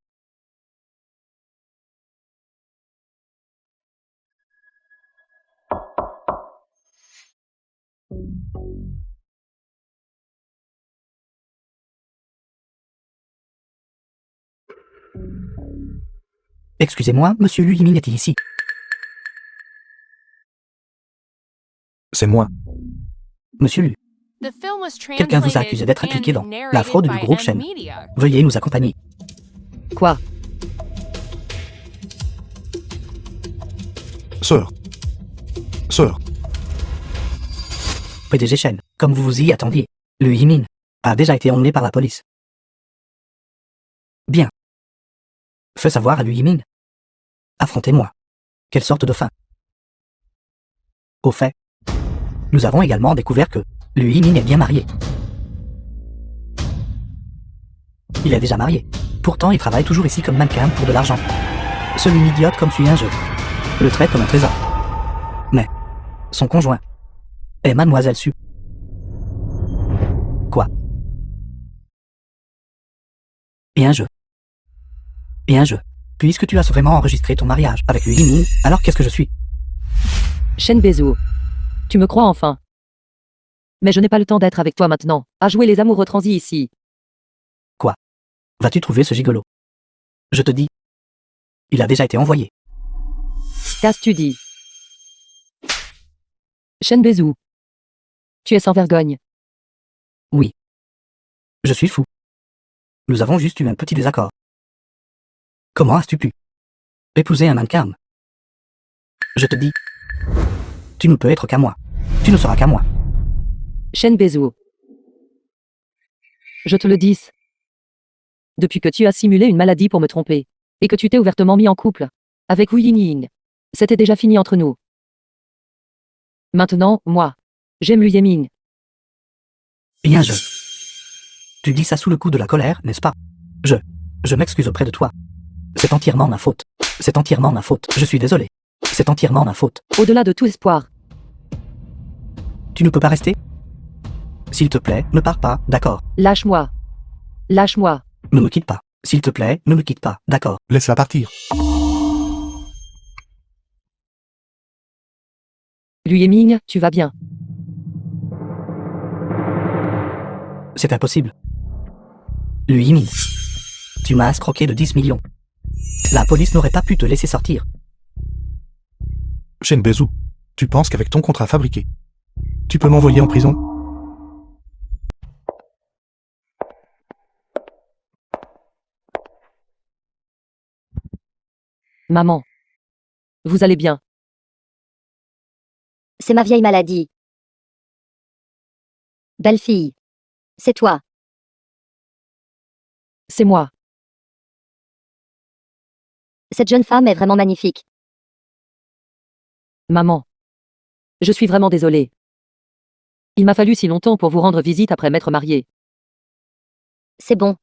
Excusez-moi, monsieur Lu Yiming est ici. C'est moi. Monsieur Lu, The film was quelqu'un vous a accusé d'être impliqué dans la fraude du groupe Shen. Media. Veuillez nous accompagner. Quoi? Sœur. Sœur. PDG Shen, comme vous vous y attendiez, Lu Yiming a déjà été emmené par la police. Bien. Fais savoir à Lu Yiming. Affrontez-moi. Quelle sorte de fin? Au fait, nous avons également découvert que Lu Yiming est bien marié. Il est déjà marié. Pourtant, il travaille toujours ici comme mannequin pour de l'argent. Celui idiote comme Suyun-je le traite comme un trésor. Mais son conjoint est Mademoiselle Su. Quoi? Bien je. Puisque tu as vraiment enregistré ton mariage avec Lu Yiming, alors qu'est-ce que je suis? Shen Bezou. Tu me crois enfin? Mais je n'ai pas le temps d'être avec toi maintenant, à jouer les amoureux transis ici. Vas-tu trouver ce gigolo? Je te dis. Il a déjà été envoyé. Qu'as-tu dit? Shen Bezou. Tu es sans vergogne. Oui. Je suis fou. Nous avons juste eu un petit désaccord. Comment as-tu pu épouser un mannequin? Je te dis, tu ne peux être qu'à moi. Tu ne seras qu'à moi. Shen Bezou. Je te le dis. Depuis que tu as simulé une maladie pour me tromper, et que tu t'es ouvertement mis en couple avec Wu Yingying, c'était déjà fini entre nous. Maintenant, moi, j'aime Liu Yeming. Bien Tu dis ça sous le coup de la colère, n'est-ce pas? Je m'excuse auprès de toi. C'est entièrement ma faute. C'est entièrement ma faute. Je suis désolé. C'est entièrement ma faute. Au-delà de tout espoir. Tu ne peux pas rester? S'il te plaît, ne pars pas, d'accord? Lâche-moi. Lâche-moi. Ne me quitte pas. S'il te plaît, ne me quitte pas, d'accord? Laisse-la partir. Liu Yeming, tu vas bien. C'est impossible. Liu Yiming, tu m'as escroqué de 10 millions. La police n'aurait pas pu te laisser sortir. Shen Bezou, tu penses qu'avec ton contrat fabriqué, tu peux m'envoyer en prison? Maman. Vous allez bien. C'est ma vieille maladie. Belle fille. C'est toi. C'est moi. Cette jeune femme est vraiment magnifique. Maman. Je suis vraiment désolée. Il m'a fallu si longtemps pour vous rendre visite après m'être mariée. C'est bon.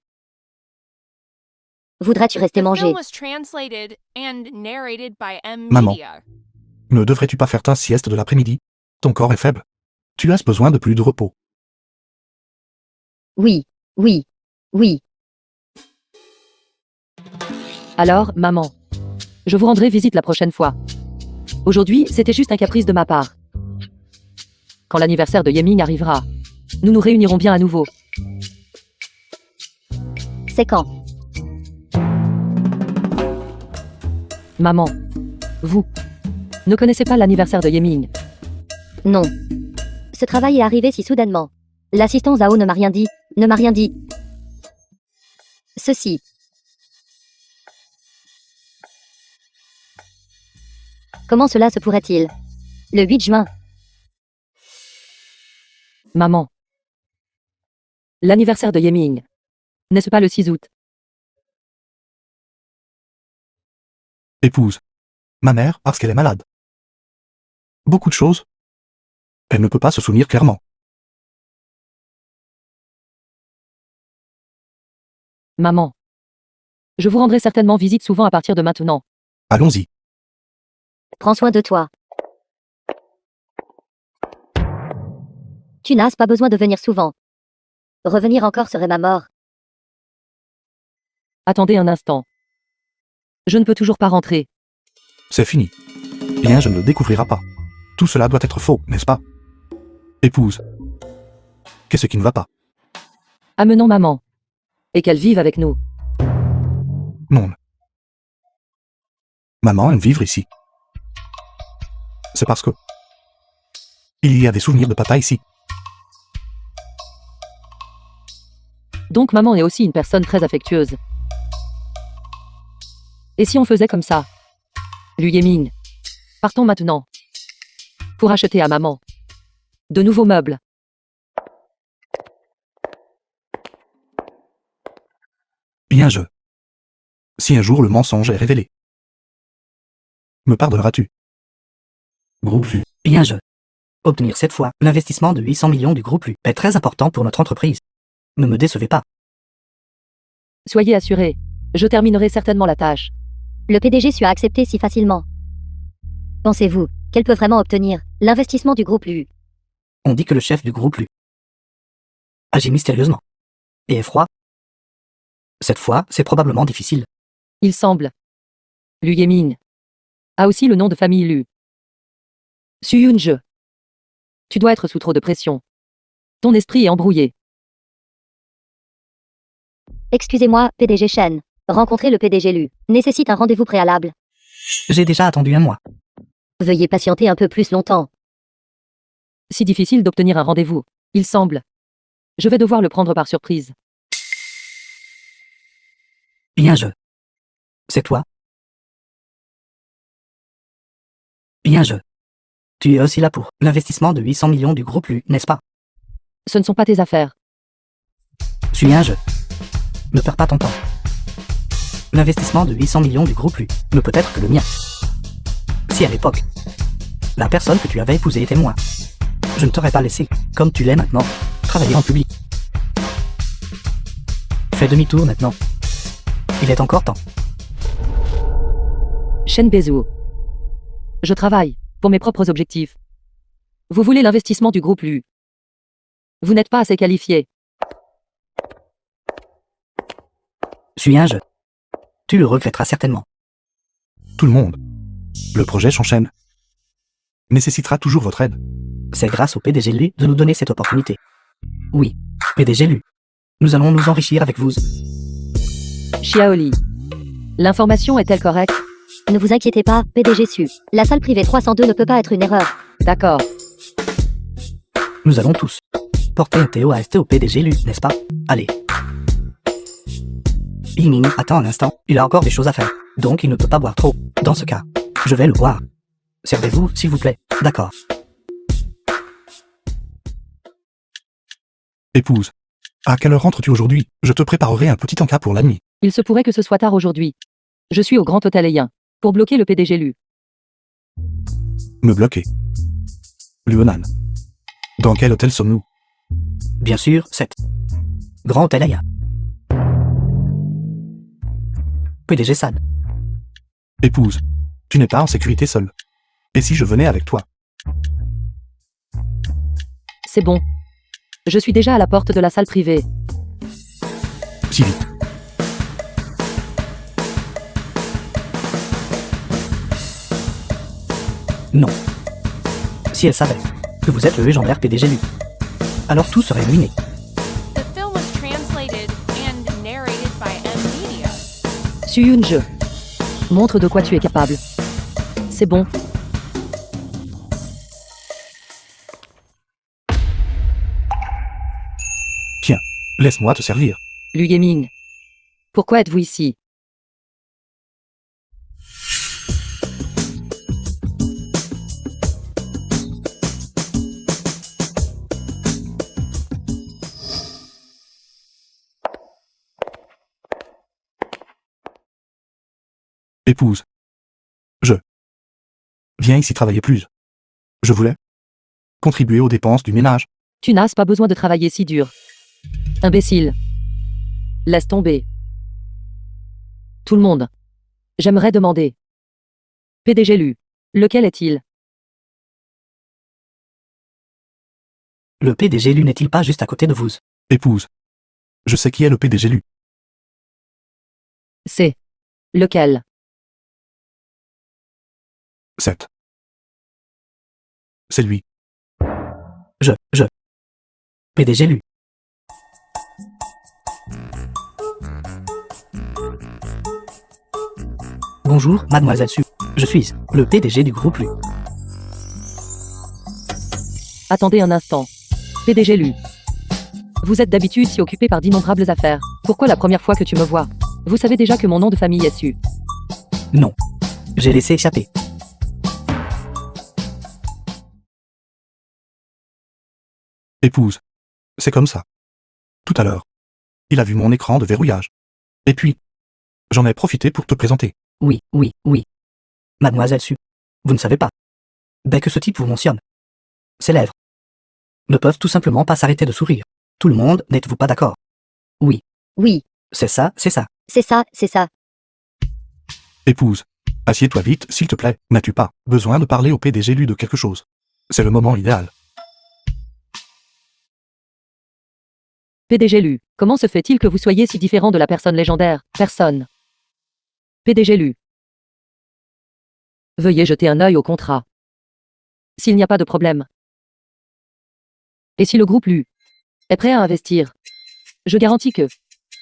Voudrais-tu rester The manger? film was translated and narrated by M. Maman. Media. Ne devrais-tu pas faire ta sieste de l'après-midi? Ton corps est faible. Tu as besoin de plus de repos. Oui, oui, oui. Alors, maman. Je vous rendrai visite la prochaine fois. Aujourd'hui, c'était juste un caprice de ma part. Quand l'anniversaire de Yeming arrivera, nous nous réunirons bien à nouveau. C'est quand? Maman. Vous. Ne connaissez pas l'anniversaire de Yeming. Non. Ce travail est arrivé si soudainement. L'assistant Zhao ne m'a rien dit, ne m'a rien dit. Ceci. Comment cela se pourrait-il? Le 8 juin. Maman. L'anniversaire de Yeming. N'est-ce pas le 6 août? Épouse. Ma mère, parce qu'elle est malade. Beaucoup de choses. Elle ne peut pas se souvenir clairement. Maman. Je vous rendrai certainement visite souvent à partir de maintenant. Allons-y. Prends soin de toi. Tu n'as pas besoin de venir souvent. Revenir encore serait ma mort. Attendez un instant. Je ne peux toujours pas rentrer. C'est fini. Bien, je ne le découvrirai pas. Tout cela doit être faux, n'est-ce pas? Épouse. Qu'est-ce qui ne va pas? Amenons maman. Et qu'elle vive avec nous. Non. Maman aime vivre ici. C'est parce que... il y a des souvenirs de papa ici. Donc maman est aussi une personne très affectueuse. Et si on faisait comme ça? Liu Yeming. Partons maintenant. Pour acheter à maman de nouveaux meubles. Bien si un jour le mensonge est révélé, me pardonneras-tu? Groupe U. Bien Obtenir cette fois l'investissement de 800 millions du groupe U est très important pour notre entreprise. Ne me décevez pas. Soyez assurés. Je terminerai certainement la tâche. Le PDG a accepté si facilement. Pensez-vous qu'elle peut vraiment obtenir l'investissement du groupe Lu? On dit que le chef du groupe Lu agit mystérieusement et est froid. Cette fois, c'est probablement difficile. Il semble. Liu Yeming a aussi le nom de famille Lu. Suyun-je. Tu dois être sous trop de pression. Ton esprit est embrouillé. Excusez-moi, PDG Shen. Rencontrer le PDG Lu nécessite un rendez-vous préalable. J'ai déjà attendu un mois. Veuillez patienter un peu plus longtemps. Si difficile d'obtenir un rendez-vous, il semble. Je vais devoir le prendre par surprise. Bien C'est toi? Bien Tu es aussi là pour l'investissement de 800 millions du groupe LU, n'est-ce pas? Ce ne sont pas tes affaires. Suis un jeu. Ne perds pas ton temps. L'investissement de 800 millions du groupe LU ne peut être que le mien. Si à l'époque, la personne que tu avais épousée était moi, je ne t'aurais pas laissé, comme tu l'es maintenant, travailler en public. Fais demi-tour maintenant. Il est encore temps. Shen Bezou. Je travaille, pour mes propres objectifs. Vous voulez l'investissement du groupe LU. Vous n'êtes pas assez qualifié. Suis un jeu. Tu le regretteras certainement. Tout le monde. Le projet Shenshen nécessitera toujours votre aide. C'est grâce au PDG LU de nous donner cette opportunité. Oui, PDG LU. Nous allons nous enrichir avec vous. Xiaoli. L'information est-elle correcte? Ne vous inquiétez pas, PDG Su. La salle privée 302 ne peut pas être une erreur. D'accord. Nous allons tous porter un TOAST au PDG LU, n'est-ce pas? Allez. Yiming, attends un instant, il a encore des choses à faire. Donc il ne peut pas boire trop. Dans ce cas, je vais le boire. Servez-vous, s'il vous plaît. D'accord. Épouse. À quelle heure rentres-tu aujourd'hui? Je te préparerai un petit encas pour la nuit. Il se pourrait que ce soit tard aujourd'hui. Je suis au Grand Hôtel Ayen pour bloquer le PDG LU. Me bloquer. Luonan. Dans quel hôtel sommes-nous? Bien sûr, 7. Grand Hôtel Aya. PDG Sad. Épouse. Tu n'es pas en sécurité seule. Et si je venais avec toi? C'est bon. Je suis déjà à la porte de la salle privée. Si vite. Non. Si elle savait que vous êtes le légendaire PDG LU, alors tout serait ruiné. The film was translated and narrated by M Media. Suyun Je. Montre de quoi tu es capable. C'est bon. Tiens, laisse-moi te servir. Lu Yiming. Pourquoi êtes-vous ici? Épouse. Je. Viens ici travailler plus. Je voulais contribuer aux dépenses du ménage. Tu n'as pas besoin de travailler si dur. Imbécile. Laisse tomber. Tout le monde. J'aimerais demander. PDG LU. Lequel est-il? Le PDG LU n'est-il pas juste à côté de vous? Épouse. Je sais qui est le PDG LU. C'est. Lequel? 7. C'est lui. Je. PDG LU. Bonjour, mademoiselle Su. Je suis le PDG du groupe LU. Attendez un instant. PDG LU. Vous êtes d'habitude si occupé par d'innombrables affaires. Pourquoi la première fois que tu me vois? Vous savez déjà que mon nom de famille est Su. Non. J'ai laissé échapper. Épouse. C'est comme ça. Tout à l'heure. Il a vu mon écran de verrouillage. Et puis, j'en ai profité pour te présenter. Oui. Mademoiselle Su. Vous ne savez pas. Dès que ce type vous mentionne, ses lèvres ne peuvent tout simplement pas s'arrêter de sourire. Tout le monde, n'êtes-vous pas d'accord? Oui. Oui, C'est ça. c'est ça. Épouse. Assieds-toi vite, s'il te plaît. N'as-tu pas besoin de parler au PDG LU de quelque chose? C'est le moment idéal. PDG LU. Comment se fait-il que vous soyez si différent de la personne légendaire? Personne. PDG LU. Veuillez jeter un œil au contrat. S'il n'y a pas de problème. Et si le groupe LU est prêt à investir, je garantis que,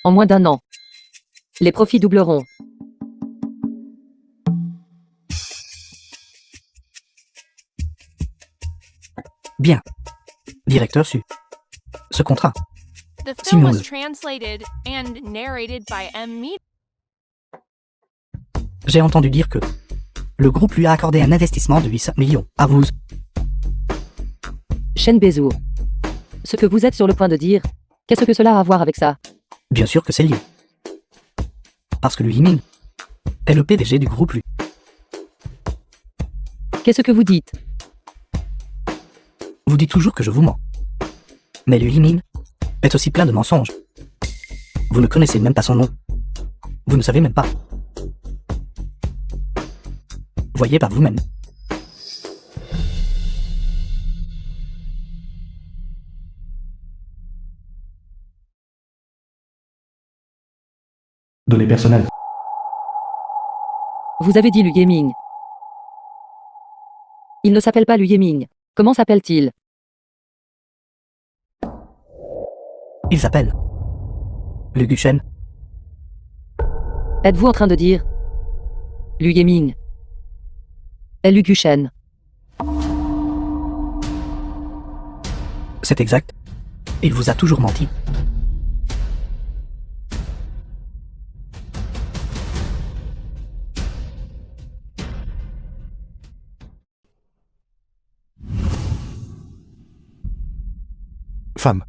en moins d'1 an, les profits doubleront. Bien. Directeur Su. Ce contrat. The film Simon. was translated and narrated by M Media. J'ai entendu dire que le groupe lui a accordé un investissement de 800 millions. À vous. Shen Bezou. Ce que vous êtes sur le point de dire, qu'est-ce que cela a à voir avec ça? Bien sûr que c'est lié. Parce que Lu Yiming est le PDG du groupe Lu. Qu'est-ce que vous dites? Vous dites toujours que je vous mens. Mais Lu Yiming est aussi plein de mensonges. Vous ne connaissez même pas son nom. Vous ne savez même pas. Voyez par vous-même. Données personnelles. Vous avez dit Lu Yiming. Il ne s'appelle pas Lu Yiming. Comment s'appelle-t-il? Il s'appelle Lu Guchen. Êtes-vous en train de dire Lu Yiming est Lu Guchen? C'est exact. Il vous a toujours menti. Femme.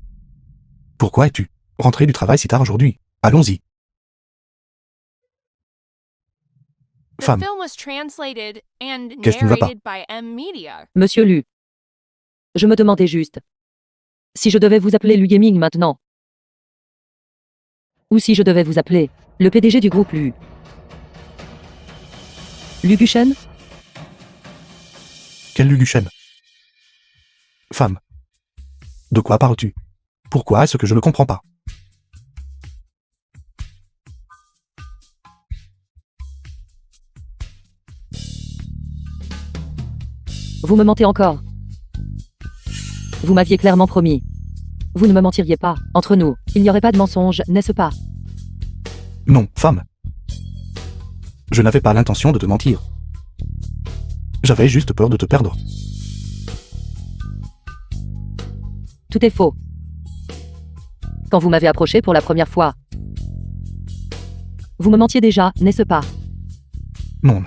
Pourquoi es-tu rentrée du travail si tard aujourd'hui? Allons-y. The Femme. film was translated and Qu'est-ce qui ne va pas? narrated by M Media. Monsieur Lu. Je me demandais juste si je devais vous appeler Lu Yiming maintenant. Ou si je devais vous appeler le PDG du groupe Lu. Lu Guchen? Quel Lu Guchen? Femme. De quoi parles-tu? Pourquoi est-ce que je ne comprends pas? Vous me mentez encore. Vous m'aviez clairement promis. Vous ne me mentiriez pas. Entre nous, il n'y aurait pas de mensonge, n'est-ce pas? Non, femme. Je n'avais pas l'intention de te mentir. J'avais juste peur de te perdre. Tout est faux. Quand vous m'avez approché pour la première fois, vous me mentiez déjà, n'est-ce pas? Non.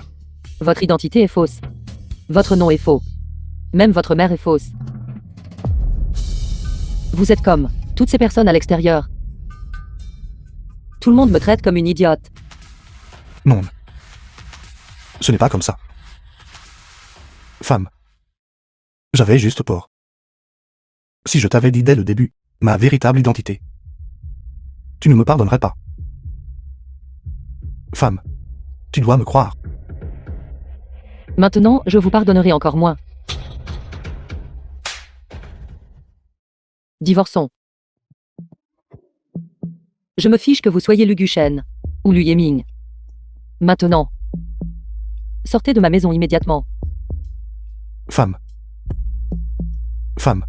Votre identité est fausse. Votre nom est faux. Même votre mère est fausse. Vous êtes comme toutes ces personnes à l'extérieur. Tout le monde me traite comme une idiote. Non. Ce n'est pas comme ça. Femme. J'avais juste peur. Si je t'avais dit dès le début ma véritable identité, tu ne me pardonnerais pas. Femme. Tu dois me croire. Maintenant, je vous pardonnerai encore moins. Divorçons. Je me fiche que vous soyez Lu Guchen ou Lu Yiming. Maintenant. Sortez de ma maison immédiatement. Femme. Femme.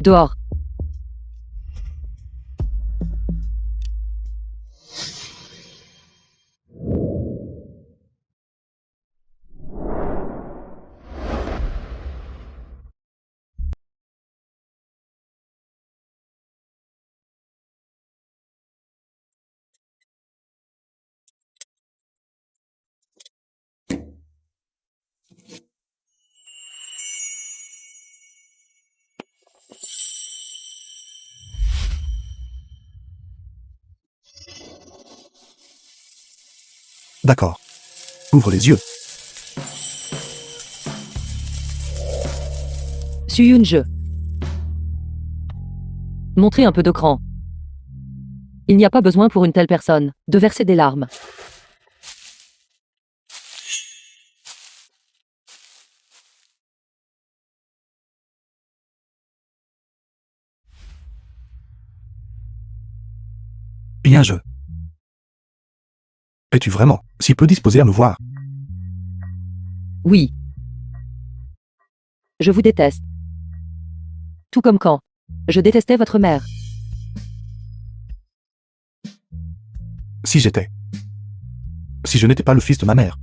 Dehors. D'accord. Ouvre les yeux. Suyun-je. Montrez un peu de cran. Il n'y a pas besoin pour une telle personne de verser des larmes. Bien je. Es-tu vraiment si peu disposé à me voir? Oui. Je vous déteste. Tout comme quand je détestais votre mère. Si j'étais. Si je n'étais pas le fils de ma mère.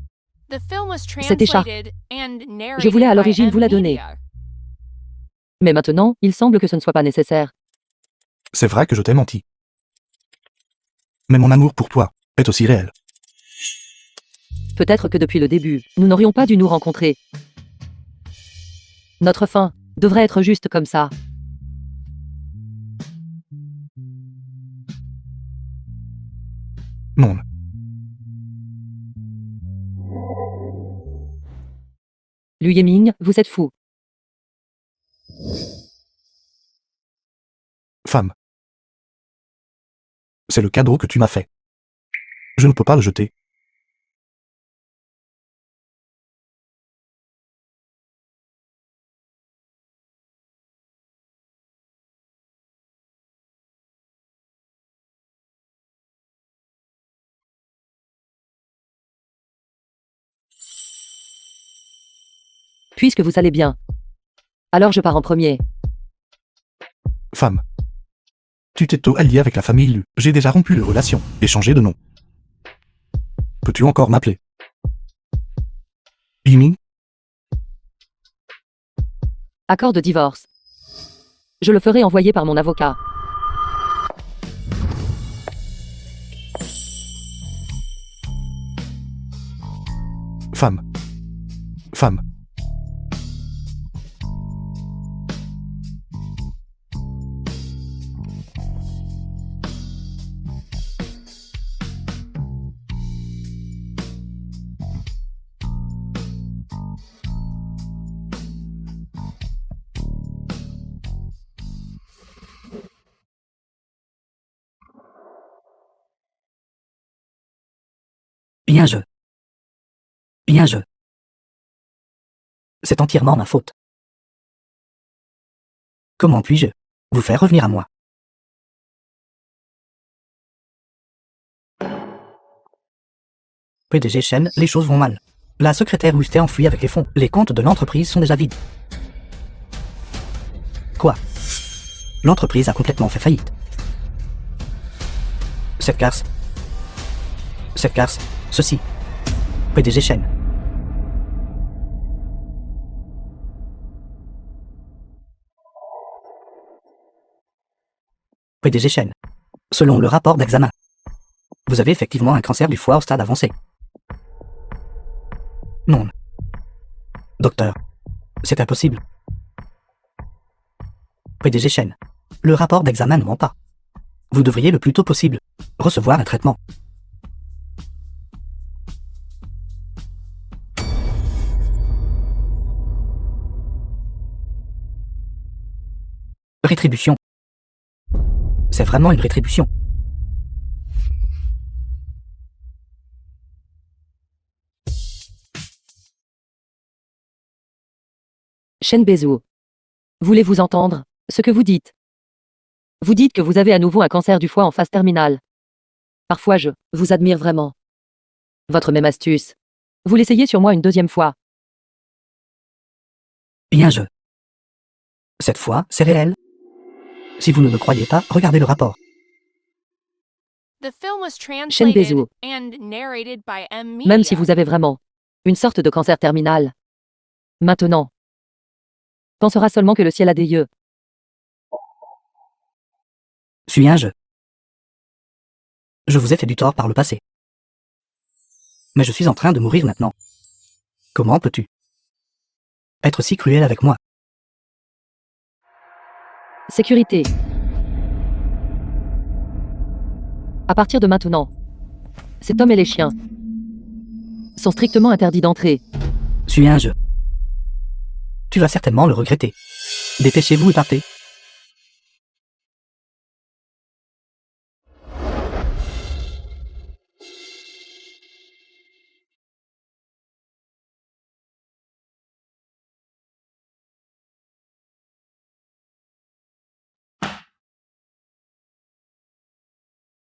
The film was C'était Char. translated and narrated Je voulais à by l'origine M vous la donner. Media. Mais maintenant, il semble que ce ne soit pas nécessaire. C'est vrai que je t'ai menti. Mais mon amour pour toi est aussi réel. Peut-être que depuis le début, nous n'aurions pas dû nous rencontrer. Notre fin devrait être juste comme ça. Non. Lu Yeming, vous êtes fou. Femme. C'est le cadeau que tu m'as fait. Je ne peux pas le jeter. Puisque vous allez bien. Alors je pars en premier. Femme. Tu t'es tôt allié avec la famille Lu. J'ai déjà rompu les relations et changé de nom. Peux-tu encore m'appeler Yiming? Accord de divorce. Je le ferai envoyer par mon avocat. Femme. Femme. Bien je. C'est entièrement ma faute. Comment puis-je vous faire revenir à moi? PDG Shen, les choses vont mal. La secrétaire Wust est enfuie avec les fonds. Les comptes de l'entreprise sont déjà vides. Quoi? L'entreprise a complètement fait faillite. Cette garce, ceci. PDG Shen. PDG Shen. Selon le rapport d'examen, vous avez effectivement un cancer du foie au stade avancé. Non. Docteur, c'est impossible. PDG Shen. Le rapport d'examen ne ment pas. Vous devriez le plus tôt possible recevoir un traitement. Rétribution. C'est vraiment une rétribution. Shen Bezou. Voulez-vous entendre ce que vous dites? Vous dites que vous avez à nouveau un cancer du foie en phase terminale. Parfois je vous admire vraiment. Votre même astuce. Vous l'essayez sur moi une deuxième fois. Bien je. Cette fois, c'est réel. Si vous ne me croyez pas, regardez le rapport. The film was Shen translated Bezou. and narrated by M Media. Même si vous avez vraiment une sorte de cancer terminal. Maintenant. Pensera seulement que le ciel a des yeux. Suis un je. Je vous ai fait du tort par le passé. Mais je suis en train de mourir maintenant. Comment peux-tu être si cruel avec moi? Sécurité. À partir de maintenant, cet homme et les chiens sont strictement interdits d'entrer. Suis un je. Tu vas certainement le regretter. Dépêchez-vous et partez.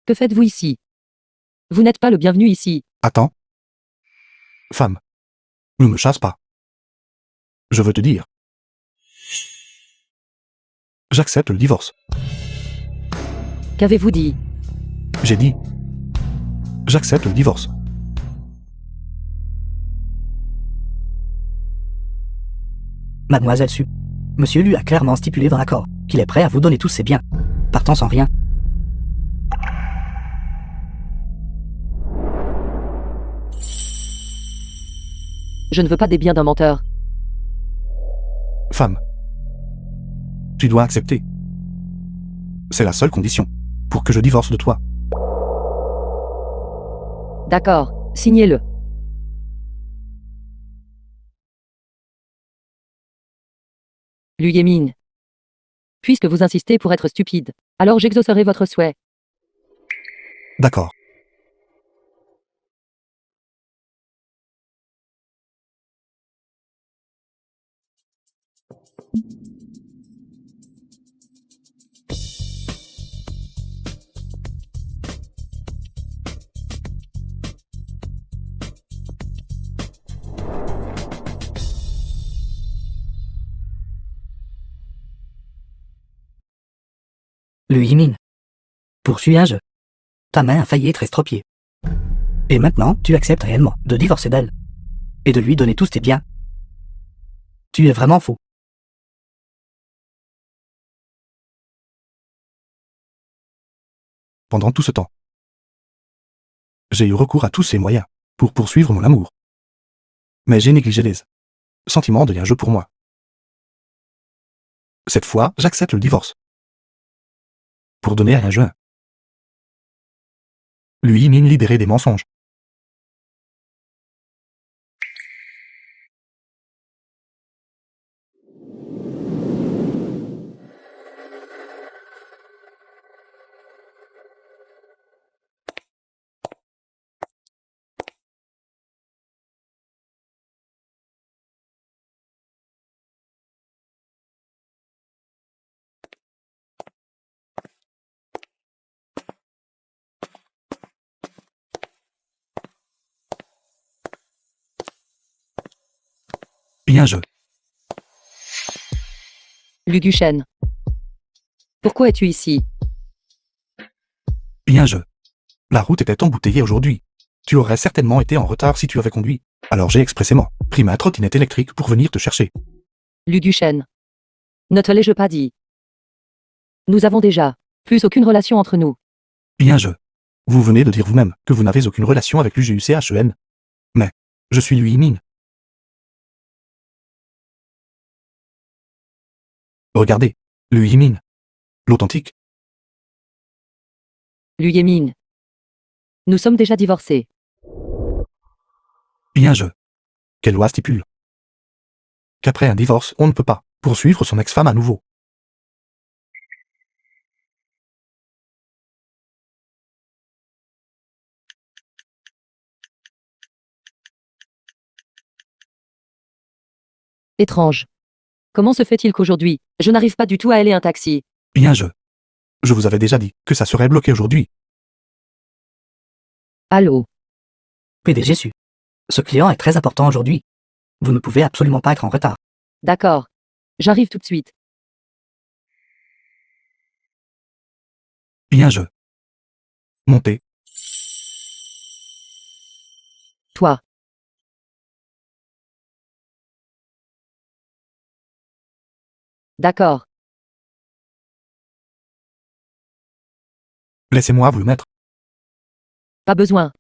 Que faites-vous ici? Vous n'êtes pas le bienvenu ici. Attends. Femme. Ne me chasse pas. Je veux te dire. J'accepte le divorce. Qu'avez-vous dit? J'ai dit. J'accepte le divorce. Mademoiselle Su. Monsieur Lu a clairement stipulé dans l'accord qu'il est prêt à vous donner tous ses biens, partant sans rien. Je ne veux pas des biens d'un menteur. Femme. Tu dois accepter. C'est la seule condition pour que je divorce de toi. D'accord, signez-le. Luyémine. Puisque vous insistez pour être stupide, alors j'exaucerai votre souhait. D'accord. Le Yimin. Poursuis un jeu. Ta main a failli être estropiée. Et maintenant, tu acceptes réellement de divorcer d'elle. Et de lui donner tous tes biens. Tu es vraiment fou. Pendant tout ce temps, j'ai eu recours à tous ces moyens pour poursuivre mon amour. Mais j'ai négligé les sentiments de jeu pour moi. Cette fois, j'accepte le divorce. Pour donner à un jeune. Lui mine libéré des mensonges. Bien je. Luguchen. Pourquoi es-tu ici? Bien je. La route était embouteillée aujourd'hui. Tu aurais certainement été en retard si tu avais conduit. Alors j'ai expressément pris ma trottinette électrique pour venir te chercher. Luguchen. Ne te l'ai-je pas dit? Nous avons déjà plus aucune relation entre nous. Bien je. Vous venez de dire vous-même que vous n'avez aucune relation avec l'UGUCHEN. Mais, je suis lui mine. Regardez, lui mine. L'authentique. Luyémine. Nous sommes déjà divorcés. Bien je. Quelle loi stipule qu'après un divorce, on ne peut pas poursuivre son ex-femme à nouveau. Étrange. Comment se fait-il qu'aujourd'hui, je n'arrive pas du tout à aller un taxi? Bien je. Je vous avais déjà dit que ça serait bloqué aujourd'hui. Allô? PDG su. Ce client est très important aujourd'hui. Vous ne pouvez absolument pas être en retard. D'accord. J'arrive tout de suite. Bien je. Montez. Toi. D'accord. Laissez-moi vous le mettre. Pas besoin.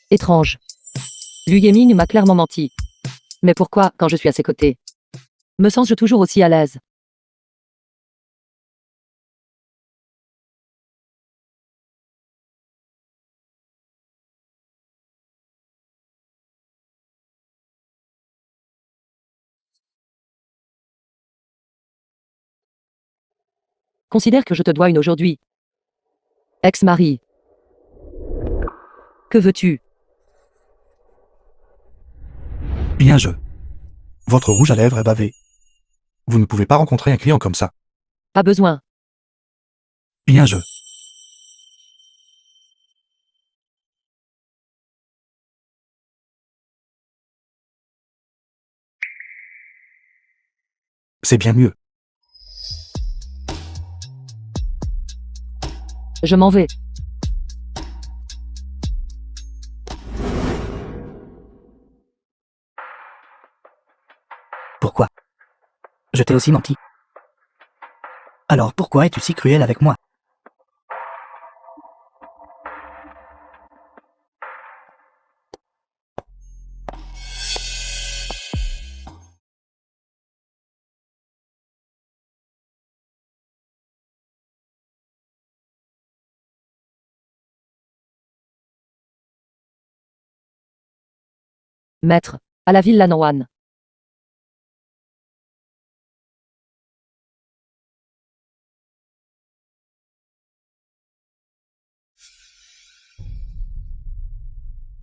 Étrange. Luyémine m'a clairement menti. Mais pourquoi, quand je suis à ses côtés? Me sens-je toujours aussi à l'aise? Considère que je te dois une aujourd'hui. Ex-mari. Que veux-tu? Bien je. Votre rouge à lèvres est bavé. Vous ne pouvez pas rencontrer un client comme ça. Pas besoin. Bien je. C'est bien mieux. Je m'en vais. Pourquoi? Je t'ai aussi menti. Alors pourquoi es-tu si cruel avec moi? Maître. À la ville Lanoan.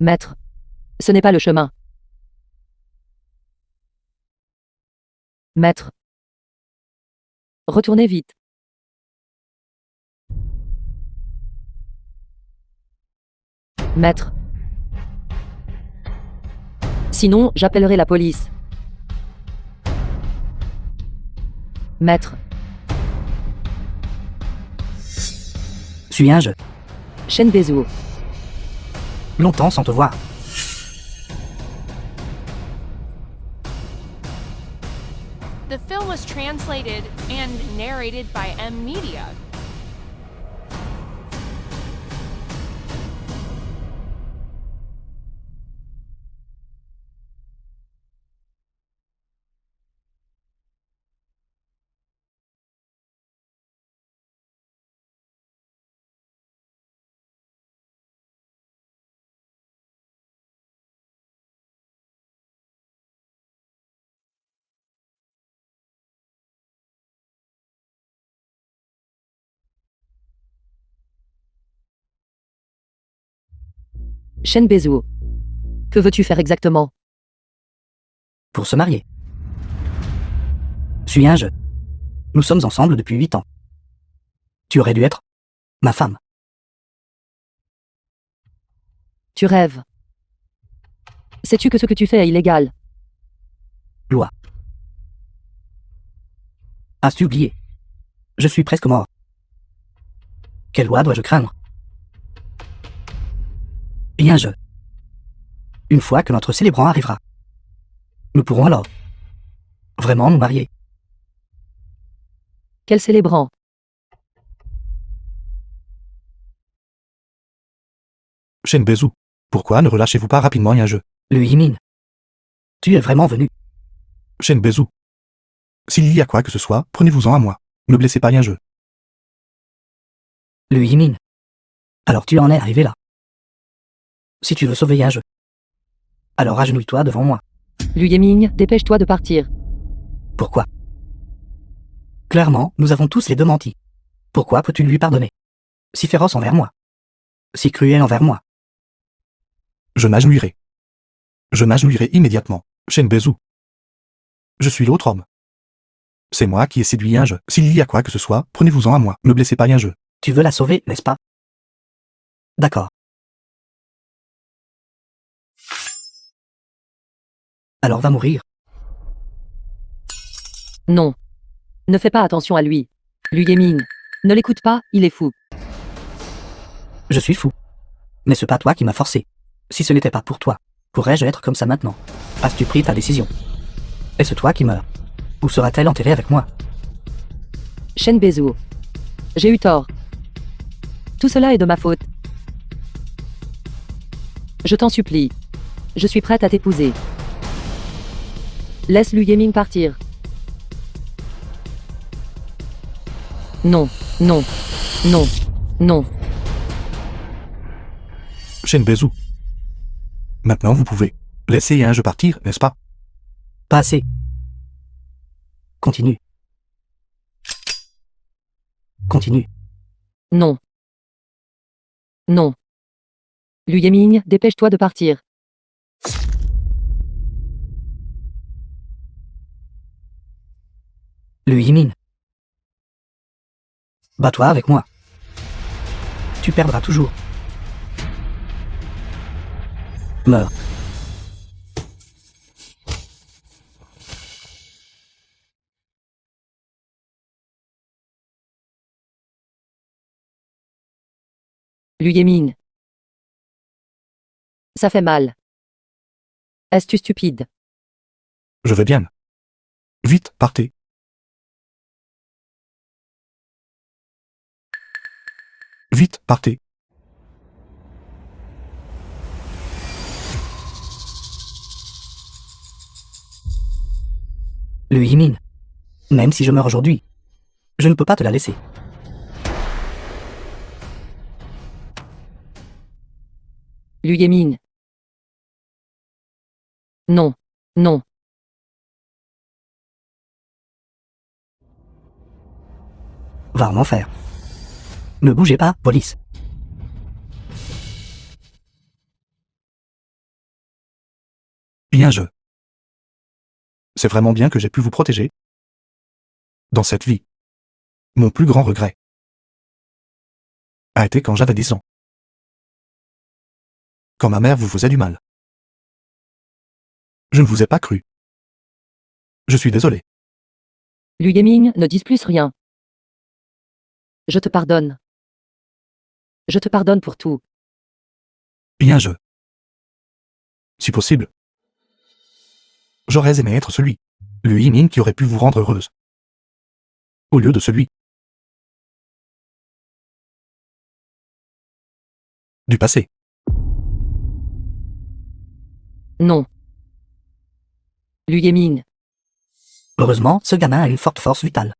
Maître. Ce n'est pas le chemin. Maître. Retournez vite. Maître. Sinon, j'appellerai la police. Maître. Suis un jeu. Shen Bezou. Longtemps sans te voir. The film was translated and narrated by M Media. Shen Bezou. Que veux-tu faire exactement? Pour se marier. Suis un jeu. Nous sommes ensemble depuis 8 ans. Tu aurais dû être ma femme. Tu rêves. Sais-tu que ce que tu fais est illégal? Loi. As-tu oublié? Je suis presque mort. Quelle loi dois-je craindre? Bien jeu. Une fois que notre célébrant arrivera, nous pourrons alors vraiment nous marier. Quel célébrant? Shen Bezou. Pourquoi ne relâchez-vous pas rapidement un jeu? Le Yimin. Tu es vraiment venu. Shen Bezou. S'il y a quoi que ce soit, prenez-vous-en à moi. Ne blessez pas un jeu. Le Yimin. Alors tu en es arrivé là. Si tu veux sauver un jeu, alors agenouille-toi devant moi. Liu Yeming, dépêche-toi de partir. Pourquoi? Clairement, nous avons tous les deux menti. Pourquoi peux-tu lui pardonner? Si féroce envers moi. Si cruel envers moi. Je m'agenouillerai. Je m'agenouillerai immédiatement. Shen Bezou. Je suis l'autre homme. C'est moi qui ai séduit un jeu. S'il y a quoi que ce soit, prenez-vous-en à moi. Ne blessez pas un jeu. Tu veux la sauver, n'est-ce pas? D'accord. Alors va mourir. Non. Ne fais pas attention à lui. Liu Yeming. Ne l'écoute pas, il est fou. Je suis fou. Mais c'est pas toi qui m'as forcé. Si ce n'était pas pour toi, pourrais-je être comme ça maintenant? As-tu pris ta décision? Est-ce toi qui meurs? Ou sera-t-elle enterrée avec moi? Shen Bezou. J'ai eu tort. Tout cela est de ma faute. Je t'en supplie. Je suis prête à t'épouser. Laisse Liu Yeming partir. Non, non, non, non. Shen Bezou. Maintenant vous pouvez. Laisser un jeu partir, n'est-ce pas? Pas assez. Continue. Continue. Non. Non. Liu Yeming, dépêche-toi de partir. Le Yimin. Bats-toi avec moi. Tu perdras toujours. Meurs. Lu Yémine. Ça fait mal. Est-ce stupide? Je vais bien. Vite, partez. Vite, partez. Le Yimin. Même si je meurs aujourd'hui, je ne peux pas te la laisser. Lu Yémine. Non. Non. Va en enfer. Ne bougez pas, police. Bien je. C'est vraiment bien que j'ai pu vous protéger. Dans cette vie. Mon plus grand regret a été quand j'avais 10 ans. Quand ma mère vous faisait du mal. Je ne vous ai pas cru. Je suis désolé. Lu Yémine, ne dis plus rien. Je te pardonne. Je te pardonne pour tout. Bien je. Si possible. J'aurais aimé être celui, le Yimin qui aurait pu vous rendre heureuse. Au lieu de celui du passé. Non. Lu Yémine. Heureusement, ce gamin a une forte force vitale.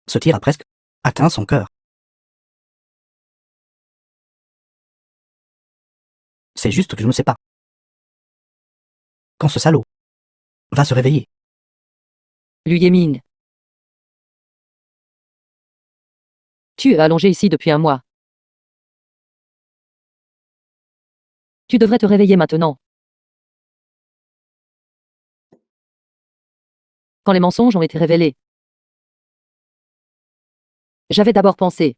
Ce tir a presque atteint son cœur. C'est juste que je ne sais pas. Quand ce salaud va se réveiller. Lu Yémine. Tu es allongé ici depuis un mois. Tu devrais te réveiller maintenant. Quand les mensonges ont été révélés. J'avais d'abord pensé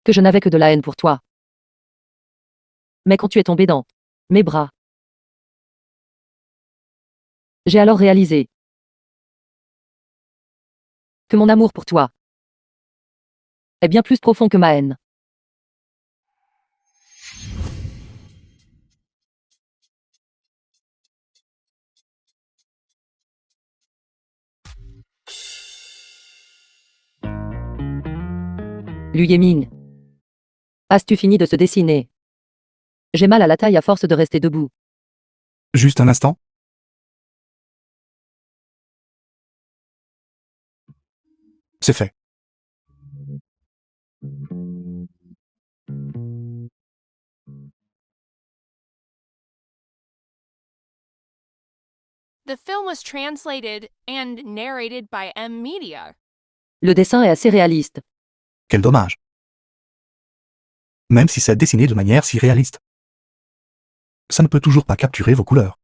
que je n'avais que de la haine pour toi. Mais quand tu es tombé dans mes bras, j'ai alors réalisé que mon amour pour toi est bien plus profond que ma haine. Lu Yémine. As-tu fini de se dessiner? J'ai mal à la taille à force de rester debout. Juste un instant. C'est fait. The film was translated and narrated by M Media. Le dessin est assez réaliste. Quel dommage. Même si c'est dessiné de manière si réaliste. Ça ne peut toujours pas capturer vos couleurs.